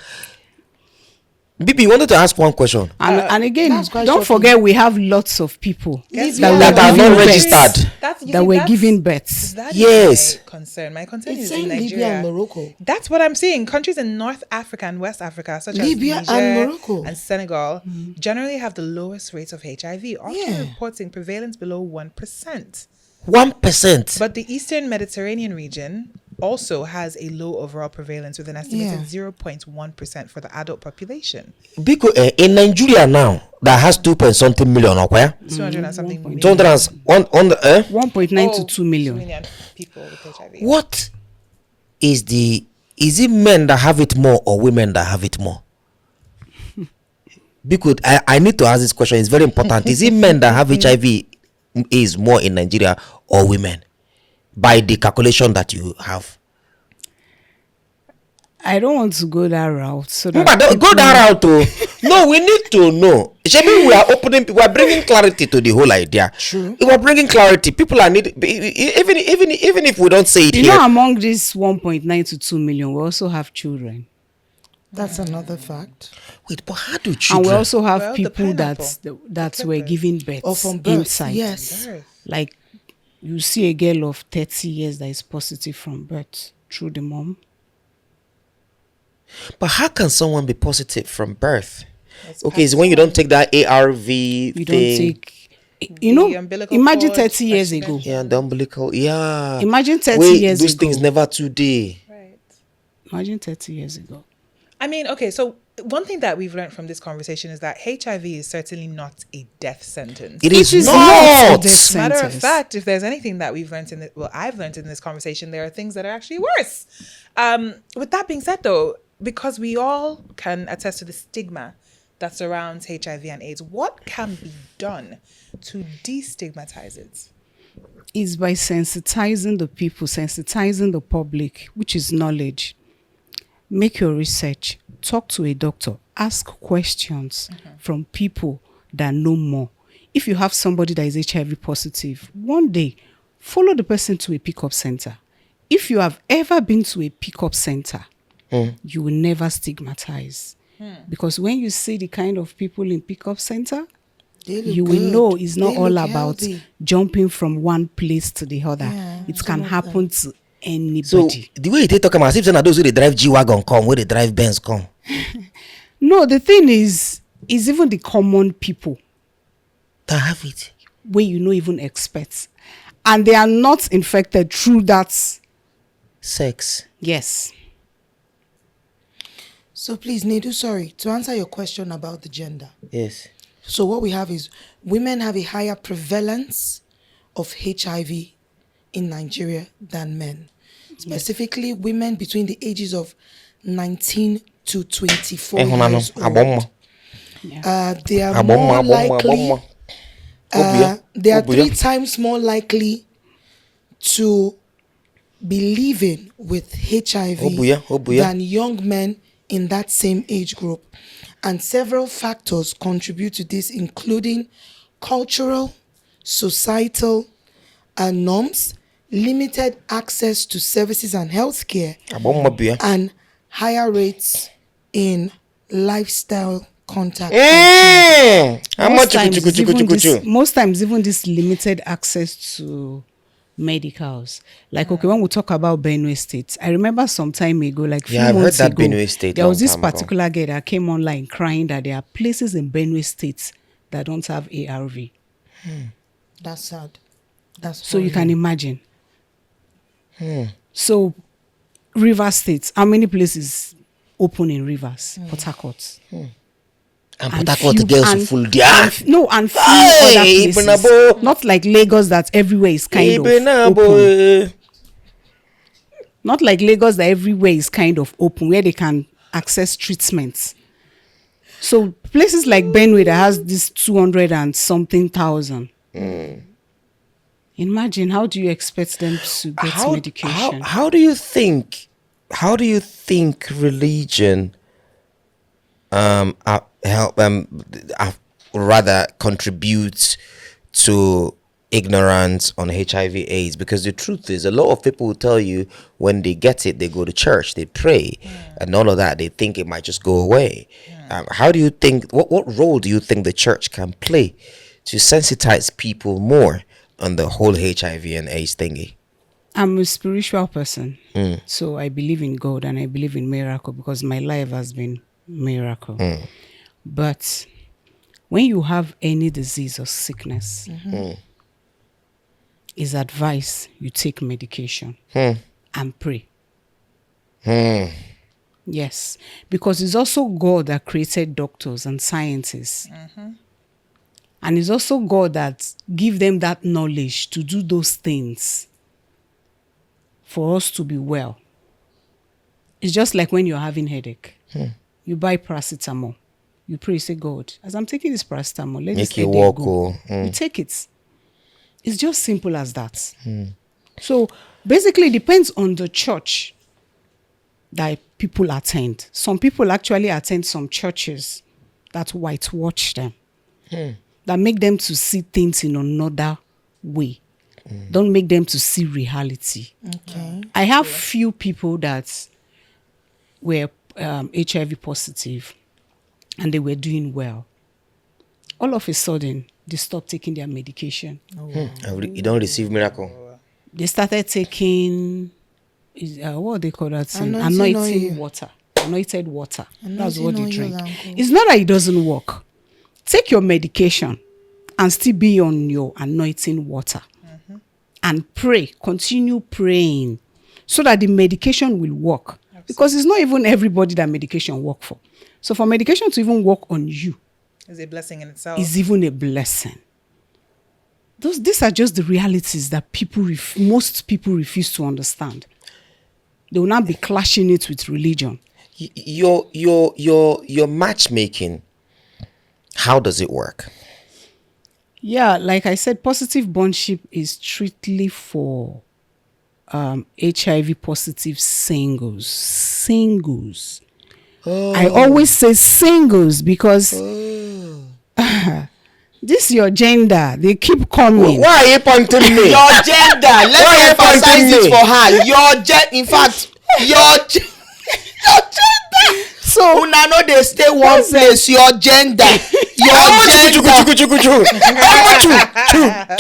Bibi, you wanted to ask one question And again, that's quite don't shocking. forget we have lots of people Yes, that, yeah. that are were not giving birth, registered. that were giving birth. That Yes. is my concern. My concern It's is saying in Libya Nigeria. and Morocco. That's what I'm seeing. Countries in North Africa and West Africa, such Libya as and Niger Morocco. and Senegal, generally have the lowest rates of HIV, often Yeah. reporting prevalence below 1%. 1%. But the Eastern Mediterranean region also has a low overall prevalence with an estimated Yeah. 0.1% for the adult population. Because in Nigeria now, that has 2 point something million, or where? 200 and something million. 200 on the 1.9 to Oh, 2 million. 2 million people with HIV. What is it men that have it more or women that have it more? Because I need to ask this question, it's very important. Is it men that have HIV is more in Nigeria or women? By the calculation that you have. I don't want to go that route. So that But don't go people- that route. No, we need to know. Shebi, we are bringing clarity to the whole idea. True. We are bringing clarity. People are need even if we don't say it You here. know, among this 1.9 to 2 million, we also have children. That's another fact. Wait, but how do And we children? also have Well, the people pineapple, that the were clippers. giving birth Or from birth. inside. Yes. Birth. Like, you see a girl of 30 years that is positive from birth through the mom. But how can someone be positive from birth? It's Okay, it's when you don't take that ARV You thing. don't take, you The know, umbilical imagine cord, 30 years like- ago. Yeah, the umbilical. Yeah. Imagine 30 Wait, years those ago. things never today. Right. Imagine 30 years ago. I mean, okay, so one thing that we've learned from this conversation is that HIV is certainly not a death sentence. It is is not. not a death Matter of sentence. fact, if there's anything that we've learned I've learned in this conversation, there are things that are actually worse. With that being said, though, because we all can attest to the stigma that surrounds HIV and AIDS, what can be done to destigmatize it? Is by sensitizing the people, sensitizing the public, which is knowledge. Make your research, talk to a doctor, ask questions from people that know more. If you have somebody that is HIV positive, one day, follow the person to a pickup center. If you have ever been to a pickup center, you will never stigmatize. Because when you see the kind of people in pickup center, They look you will good. know it's not They all look about healthy. jumping from one place to the other. Yeah, it some can of happen to anybody. So the way they talk about, as if say na those who they drive G-Wagon come, where they drive Benz come. No, the thing is even the common people That have it. where you no even expect. And they are not infected through that. Sex. Yes. So please, Nedu, sorry, to answer your question about the gender. Yes. So what we have is women have a higher prevalence of HIV in Nigeria than men. Specifically, women between the ages of 19 to 24 years old. They are more likely. They are 3 times more likely to be living with HIV than young men in that same age group. And several factors contribute to this, including cultural, societal, norms, limited access to services and healthcare, and higher rates in lifestyle contact. Most times, even this limited access to medicals. Like, okay, when we talk about Benue State, I remember some time ago, like few Yeah, I've heard months that ago, Benue State there was long this time ago. particular girl that came online crying that there are places in Benue State that don't have ARV. That's sad. That's So you can horrible. imagine. So Rivers State, how many places open in Rivers? Port Harcourt. And Port Harcourt girls and- full there. No, and few Hey, other places. Ibenabo. Not like Lagos that everywhere is kind of Ibenabo, open. Not like Lagos that everywhere is kind of open where they can access treatments. So places like Benue that has this 200 and something thousand. Imagine, how do you expect them to get medication? How do you think religion help rather contributes to ignorance on HIV/AIDS? Because the truth is, a lot of people will tell you when they get it, they go to church, they pray, and all of that, they think it might just go away. How do you think? What role do you think the church can play to sensitize people more on the whole HIV and AIDS thingy? I'm a spiritual person, so I believe in God and I believe in miracle because my life has been miracle. But when you have any disease or sickness, it's advice you take medication and pray. Yes, because it's also God that created doctors and scientists. And it's also God that give them that knowledge to do those things for us to be well. It's just like when you're having headache. You buy paracetamol. You pray, say, God, as I'm taking this paracetamol, let this Make you headache walk. go. You take it. It's just simple as that. So basically, it depends on the church that people attend. Some people actually attend some churches that whitewash them, that make them to see things in another way. Don't make them to see reality. Okay. I have few people that were HIV positive and they were doing well. All of a sudden, they stopped taking their medication. You don't receive miracle. They started taking, what they call that thing? Anointing Anointing oil. water. Anointed water. That's what they Anointing oil drink. and gold. It's not that it doesn't work. Take your medication and still be on your anointing water. And pray. Continue praying so that the medication will work. Because it's not even everybody that medication work for. So for medication to even work on you Is a blessing in itself. is even a blessing. These are just the realities that most people refuse to understand. They will not be clashing it with religion. Your matchmaking, how does it work? Yeah, like I said, positive bondship is strictly for HIV positive singles. Singles. I always say singles because this your gender. They keep coming. Why are you pointing me? Your gender. Why Let's are you emphasize pointing it me? for her. Your in fact, your gender. So Una no dey stay one place. Your gender. Your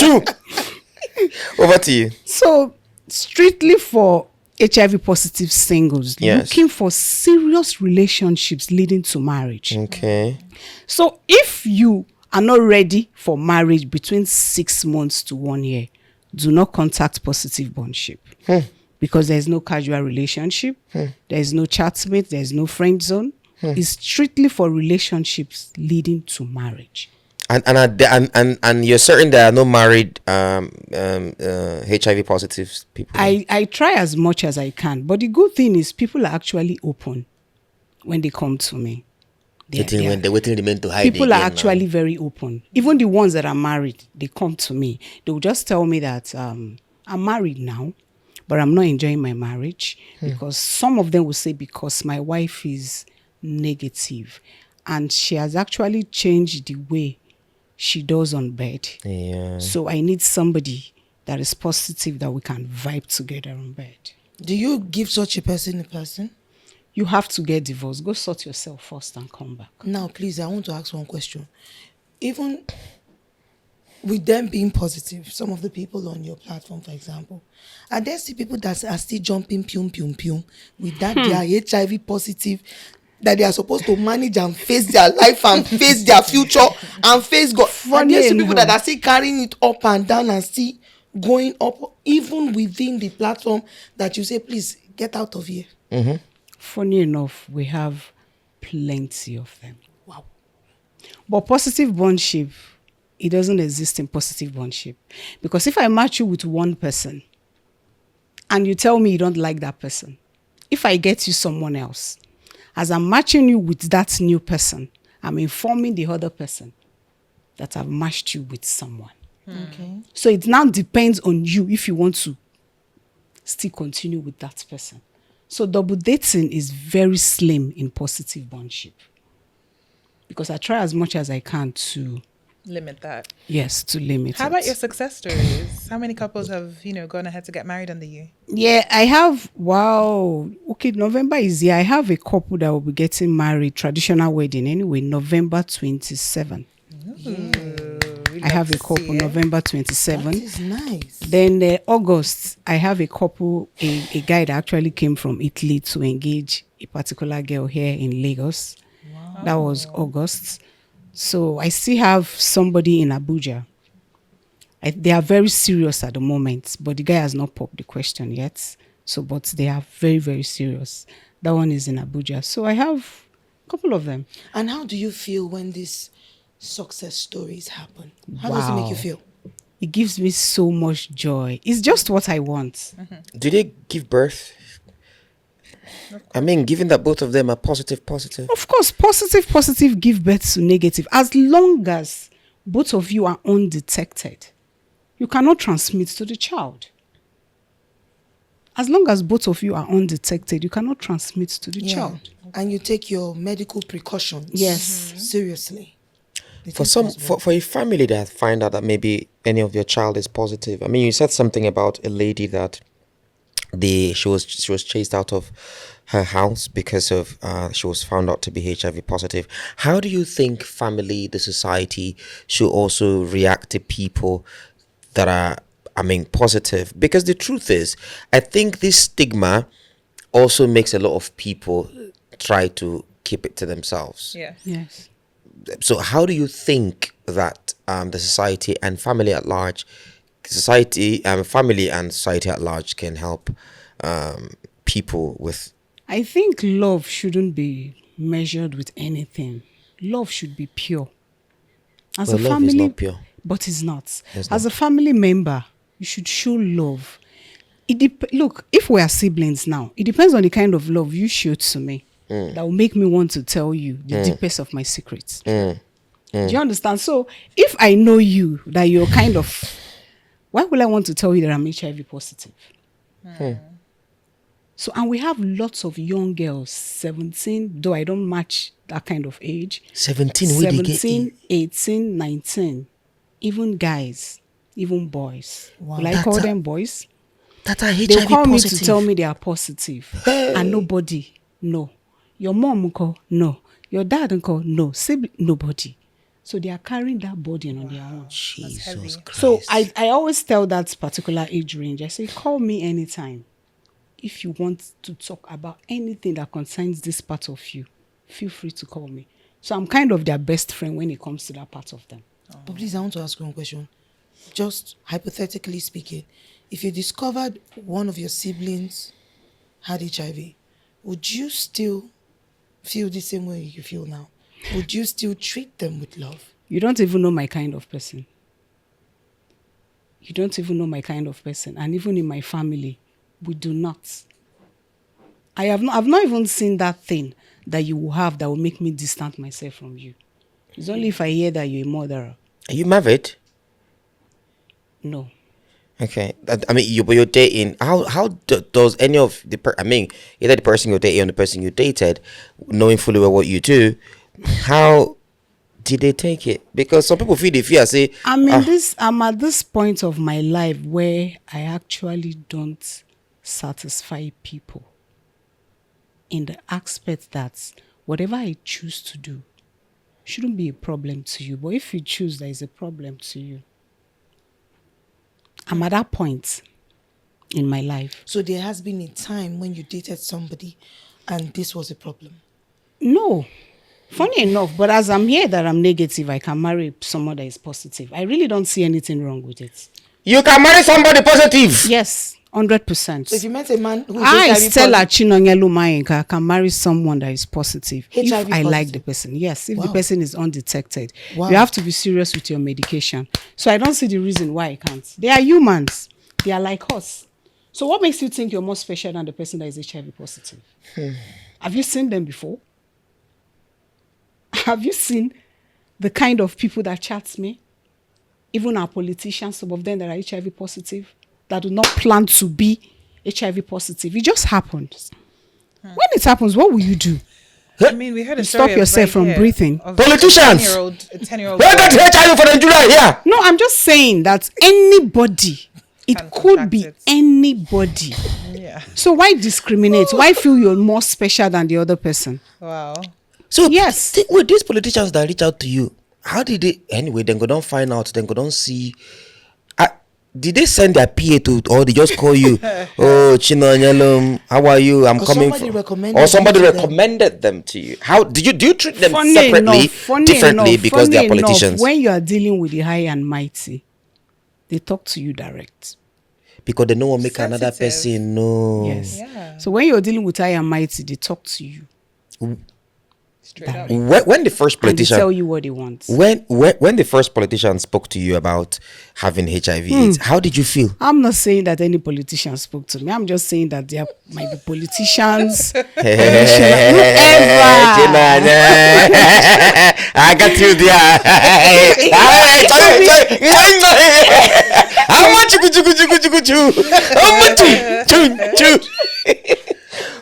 gender. Over to you. So, strictly for HIV positive singles, Yes. looking for serious relationships leading to marriage. Okay. So, if you are not ready for marriage between 6 months to 1 year, do not contact positive bondship. Because there's no casual relationship, there's no chatmate, there's no friend zone. It's strictly for relationships leading to marriage. And you're certain there are no married HIV positive people? I try as much as I can, but the good thing is people are actually open when they come to me. When they're waiting remain to hide. People are again actually very open. Even the ones that are married, they come to me. They will just tell me that I'm married now, but I'm not enjoying my marriage. Because some of them will say because my wife is negative and she has actually changed the way she does on bed. Yeah. So I need somebody that is positive that we can vibe together on bed. Do you give such a person a person? You have to get divorced. Go sort yourself first and come back. Now, please, I want to ask one question. Even with them being positive, some of the people on your platform, for example, are there still people that are still jumping pium with that they are HIV positive, that they are supposed to manage and face their life and face their future and face God? Are there still people that are still carrying it up and down and still going up, even within the platform that you say, please get out of here? Funny enough, we have plenty of them. Wow. But positive bondship, it doesn't exist in positive bondship. Because if I match you with one person and you tell me you don't like that person, if I get you someone else, as I'm matching you with that new person, I'm informing the other person that I've matched you with someone. Okay. So it now depends on you if you want to still continue with that person. So double dating is very slim in positive bondship. Because I try as much as I can to limit that. Yes, to limit How it. about your success stories? How many couples have, gone ahead to get married under you? Yeah, I have, wow. Okay, November is here. I have a couple that will be getting married, traditional wedding anyway, November 27. I have a couple, November 27. That is nice. Then August, I have a couple, a guy that actually came from Italy to engage a particular girl here in Lagos. Wow. That was August. So I still have somebody in Abuja. They are very serious at the moment, but the guy has not popped the question yet. So, but they are very, very serious. That one is in Abuja. So I have a couple of them. And how do you feel when these success stories happen? How does it make you feel? It gives me so much joy. It's just what I want. Do they give birth? I mean, given that both of them are positive. Of course, positive give birth to negative. As long as both of you are undetected, you cannot transmit to the child. As long as both of you are undetected, you cannot transmit to the child. And you take your medical precautions. Yes. Seriously. For a family that find out that maybe any of your child is positive, I mean, you said something about a lady that she was chased out of her house because of she was found out to be HIV positive. How do you think family, the society, should also react to people that are, positive? Because the truth is, I think this stigma also makes a lot of people try to keep it to themselves. Yes. So how do you think that the society and family at large, family and society at large can help people with? I think love shouldn't be measured with anything. Love should be pure. As a family, love is not pure. But it's not. As a family member, you should show love. Look, if we are siblings now, it depends on the kind of love you show to me that will make me want to tell you the deepest of my secrets. Do you understand? So if I know you, that you're kind of, why will I want to tell you that I'm HIV positive? So, and we have lots of young girls, 17, though I don't match that kind of age. 17, 18, 19. Even guys, even boys. Wow. Will I call them boys? That are HIV they call positive. Me to tell me they are positive. And nobody, no. Your mom, no. Your dad, no. Nobody. So they are carrying that burden on their own. Jesus Christ. So I always tell that particular age range, I say, call me anytime. If you want to talk about anything that concerns this part of you, feel free to call me. So I'm kind of their best friend when it comes to that part of them. But please, I want to ask you one question. Just hypothetically speaking, if you discovered one of your siblings had HIV, would you still feel the same way you feel now? Would you still treat them with love? You don't even know my kind of person. You don't even know my kind of person. And even in my family, we do not. I've not even seen that thing that you will have that will make me distant myself from you. It's only if I hear that you're a murderer. Are you married? No. Okay. You're dating. How does any of the either the person you're dating or the person you dated, knowing fully well what you do, how did they take it? Because some people feel the fear. Say, I'm at this point of my life where I actually don't satisfy people in the aspect that whatever I choose to do shouldn't be a problem to you. But if you choose, there is a problem to you. I'm at that point in my life. So there has been a time when you dated somebody and this was a problem. No. Funny enough, but as I'm here that I'm negative, I can marry someone that is positive. I really don't see anything wrong with it. You can marry somebody positive. Yes, 100%. So if you met a man who is I, HIV Stella Chinonyelum, can marry someone that is positive if HIV I like positive? the person. Yes, if Wow. the person is undetected. Wow. You have to be serious with your medication. So I don't see the reason why I can't. They are humans. They are like us. So what makes you think you're more special than the person that is HIV positive? Have you seen them before? Have you seen the kind of people that chat me? Even our politicians, some of them that are HIV positive, that do not plan to be HIV positive. It just happens. When it happens, what will you do? I mean, we heard a You story stop yourself from here breathing. of Politicians! A 10-year-old Where got HIV for Nigeria here? No, I'm just saying that anybody, it Can could be contract it. anybody. Yeah. So why discriminate? Why feel you're more special than the other person? Wow. So Yes. with these politicians that reach out to you, how did they anyway? Then go down find out. Then go down see. Did they send their PA to, or they just call you? Oh, Chinonyelum, how are you? I'm Or coming. somebody From, recommended or somebody you to them. recommended them to you. How did you treat them Funny separately, enough, differently because they are funny politicians? enough, when you are dealing with the high and mighty, they talk to you direct. Because they don't want to make another Sensitive. person know. Yes. Yeah. So when you're dealing with high and mighty, they talk to you. Straight up. When the first And they politician, tell you what they want. when the first politician spoke to you about having HIV/AIDS, how did you feel? I'm not saying that any politician spoke to me. I'm just saying that there might be politicians. I got you there. How much?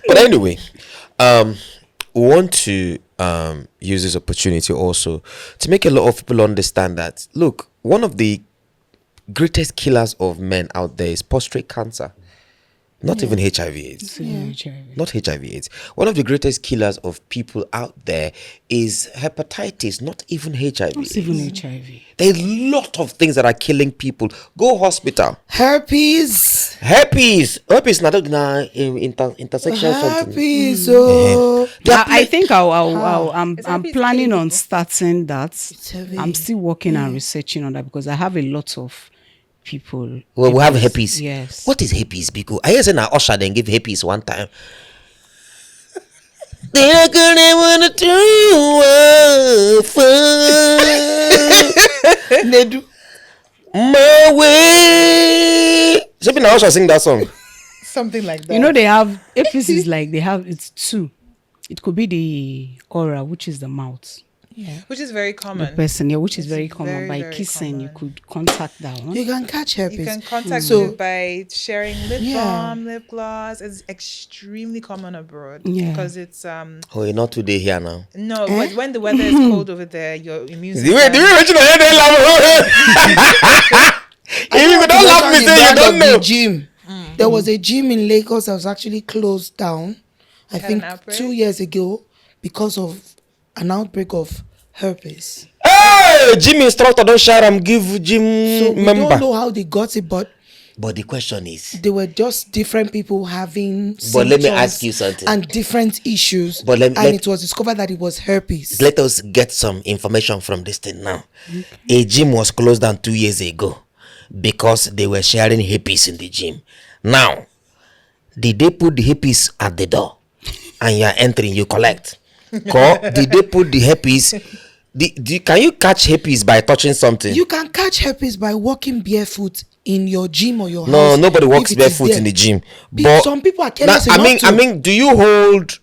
But anyway, we want to use this opportunity also to make a lot of people understand that, look, one of the greatest killers of men out there is prostate cancer. Not even HIV/AIDS. Not HIV/AIDS. One of the greatest killers of people out there is hepatitis, not even HIV. Not even HIV. There's a lot of things that are killing people. Go hospital. Herpes. Herpes not intersection something. Herpes. Oh. I think I'm herpes planning killing on people? starting that. heavy. I'm still working and researching on that because I have a lot of people. Well, we have herpes. Yes. What is herpes? Because I hear say na Usher then give herpes one time. They're gonna wanna do Nedu. my way. Should be na Usher sing that song. Something like that. You know, they have herpes is like it's two. It could be the aura, which is the mouth. Which is very common. Person, yeah, which is It's very common. very, By very kissing, you common. could contact that one. You can catch herpes. You can contact So- it by sharing lip Yeah. balm, lip gloss. It's extremely common abroad Yeah. because it's Oh, you're not today here now. no, but when the weather is cold over there, your immune The system. way mention your head laugh. If you don't laugh me, say you don't know. The gym. There was a gym in Lagos that was actually closed down. I Had think an outbreak? 2 years ago because of an outbreak of herpes. Hey, gym instructor don't share and give gym So we member. don't know how they got it, but But the question is, they were just different people having But let me symptoms ask you something. and different issues. But let- and let- it was discovered that it was herpes. let us get some information from this thing now. A gym was closed down 2 years ago because they were sharing hippies in the gym. Now, did they put the hippies at the door and you are entering, you collect? Or did they put the hippies? Can you catch hippies by touching something? You can catch herpes by walking barefoot in your gym or your No, house. nobody if walks it is barefoot there. in the gym. Some people are careless I enough mean, to. do you hold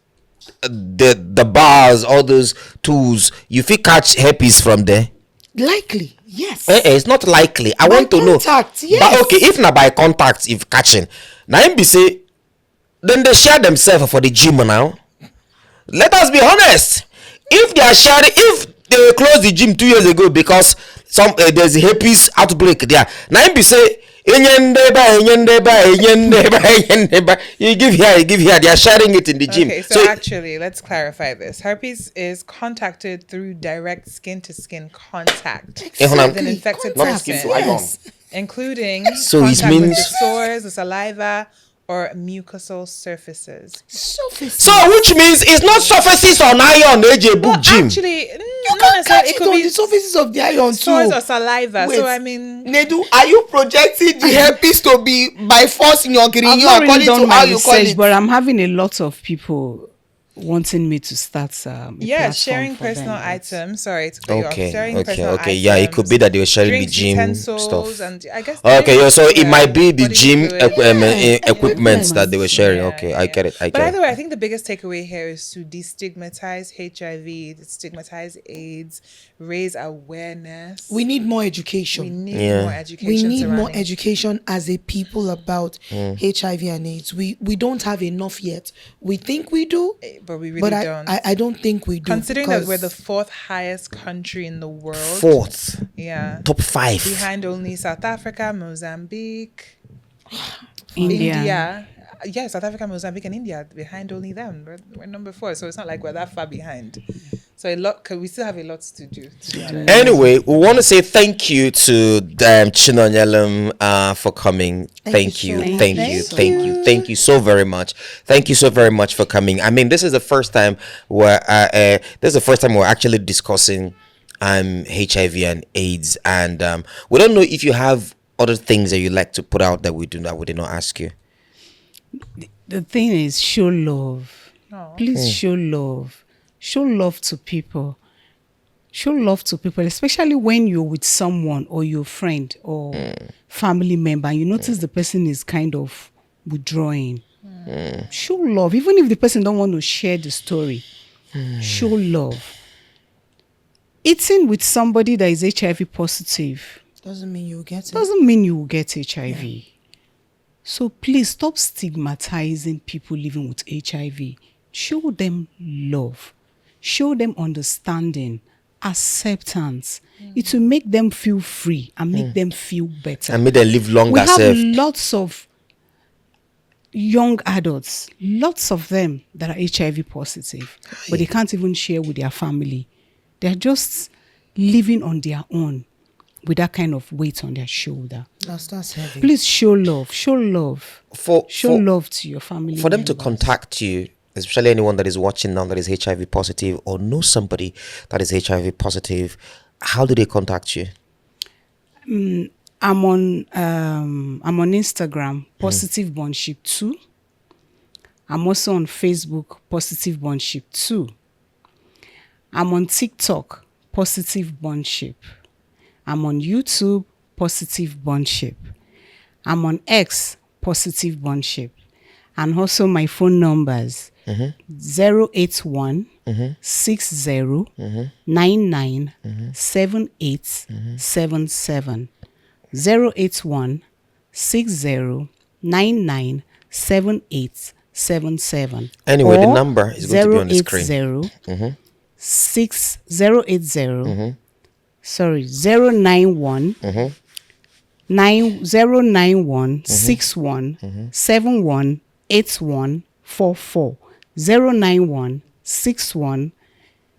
the bars, all those tools? You feel catch herpes from there? Likely, yes. It's not likely. I By want to know. contact, yes. But okay, if not by contact, if catching, now him be say, then they share themselves for the gym now. Let us be honest. If they are sharing, if they closed the gym 2 years ago because there's a herpes outbreak there, now him be say, you give here, they are sharing it in the gym. Okay, so actually, let's clarify this. Herpes is contacted through direct skin-to-skin contact Exactly. with an infected Not person. skin to eye. Yes. including So it contact with means- the sores, the saliva, or mucosal surfaces. So which means it's not surfaces on iron, AJ book gym. Actually, You can catch it on the surfaces of the iron sores too. or saliva. Wait. So I mean, Nedu, are you projecting the herpes to be by force in your I've green not really according done to my how you call research, it? but I'm having a lot of people wanting me to start. A yeah, platform sharing for them, personal but- items. Sorry to cut you off. Okay, Sharing okay, personal okay. Yeah, it could be that they were sharing the drinks, gym utensils, stuff. and I guess. Okay, yeah, so it yeah, might be the body gym fluid. equipment that they were sharing. Yeah, Okay, yeah, I get it. I But get either it. way, I think the biggest takeaway here is to destigmatize HIV, destigmatize AIDS, raise awareness. We need more We education. need Yeah. more education. We need more surrounding- education as a people about HIV and AIDS. We don't have enough yet. We think we do, but we really but don't. I don't think we do. Considering that because we're the fourth highest country in the world. Fourth, Yeah. top 5. Behind only South Africa, Mozambique, India. Yeah, South Africa, Mozambique, and India. Behind only them. We're number 4, so it's not like we're that far behind. So we still have a lot to do. To be honest. Anyway, we want to say thank you to Chinonyelum for coming. Thank you, thank you so very much. Thank you so very much for coming. I mean, this is the first time we're actually discussing HIV and AIDS, and we don't know if you have other things that you like to put out that we did not ask you. The thing is, show love. Aw. Please show love. Show love to people. Show love to people, especially when you're with someone or your friend or family member. You notice the person is kind of withdrawing. Show love, even if the person don't want to share the story. Show love. Eating with somebody that is HIV positive doesn't mean you get it. doesn't mean you will get HIV. So please stop stigmatizing people living with HIV. Show them love. Show them understanding, acceptance. It will make them feel free and make them feel better. And make them live longer. We have lots of young adults, lots of them that are HIV positive, but they can't even share with their family. They're just living on their own with that kind of weight on their shoulder. That's heavy. Please show love. Show love. Show love to your family. For them to members. contact you, especially anyone that is watching now that is HIV positive or knows somebody that is HIV positive, how do they contact you? I'm on Instagram, Positive Bondship 2. I'm also on Facebook, Positive Bondship 2. I'm on TikTok, Positive Bondship. I'm on YouTube, Positive Bondship. I'm on X, Positive Bondship. And also my phone numbers, 081 60 99 7877. 081 60 99 7877. Anyway, the number is going to be on the screen. 080 sorry, 091 9091 61 71 8144. 091 61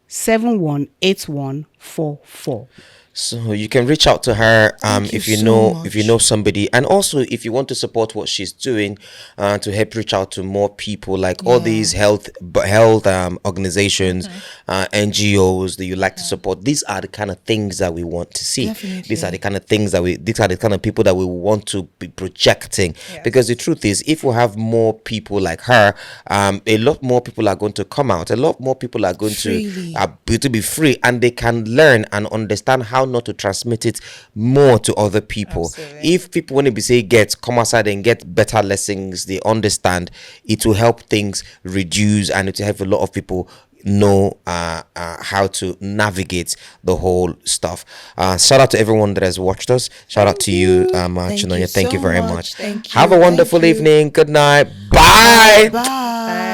71 8144. So you can reach out to her if you know somebody, and also if you want to support what she's doing, to help reach out to more people, like all these health organizations, NGOs that you like to support. These are the kind of things that we want to see. Definitely. These are the kind of things that these are the kind of people that we want to be projecting. Yes. Because the truth is, if we have more people like her, a lot more people are going to come out. A lot more people are going Freely. to be free, and they can learn and understand how not to transmit it more to other people. Absolutely. If people want to be say come outside and get better lessons, they understand, it will help things reduce, and it will help a lot of people know how to navigate the whole stuff. Shout out to everyone that has watched us. Shout out to you, Chinonya. Thank you so very much. much. Thank you. Have a wonderful Thank you. evening. Good night. Bye. Bye.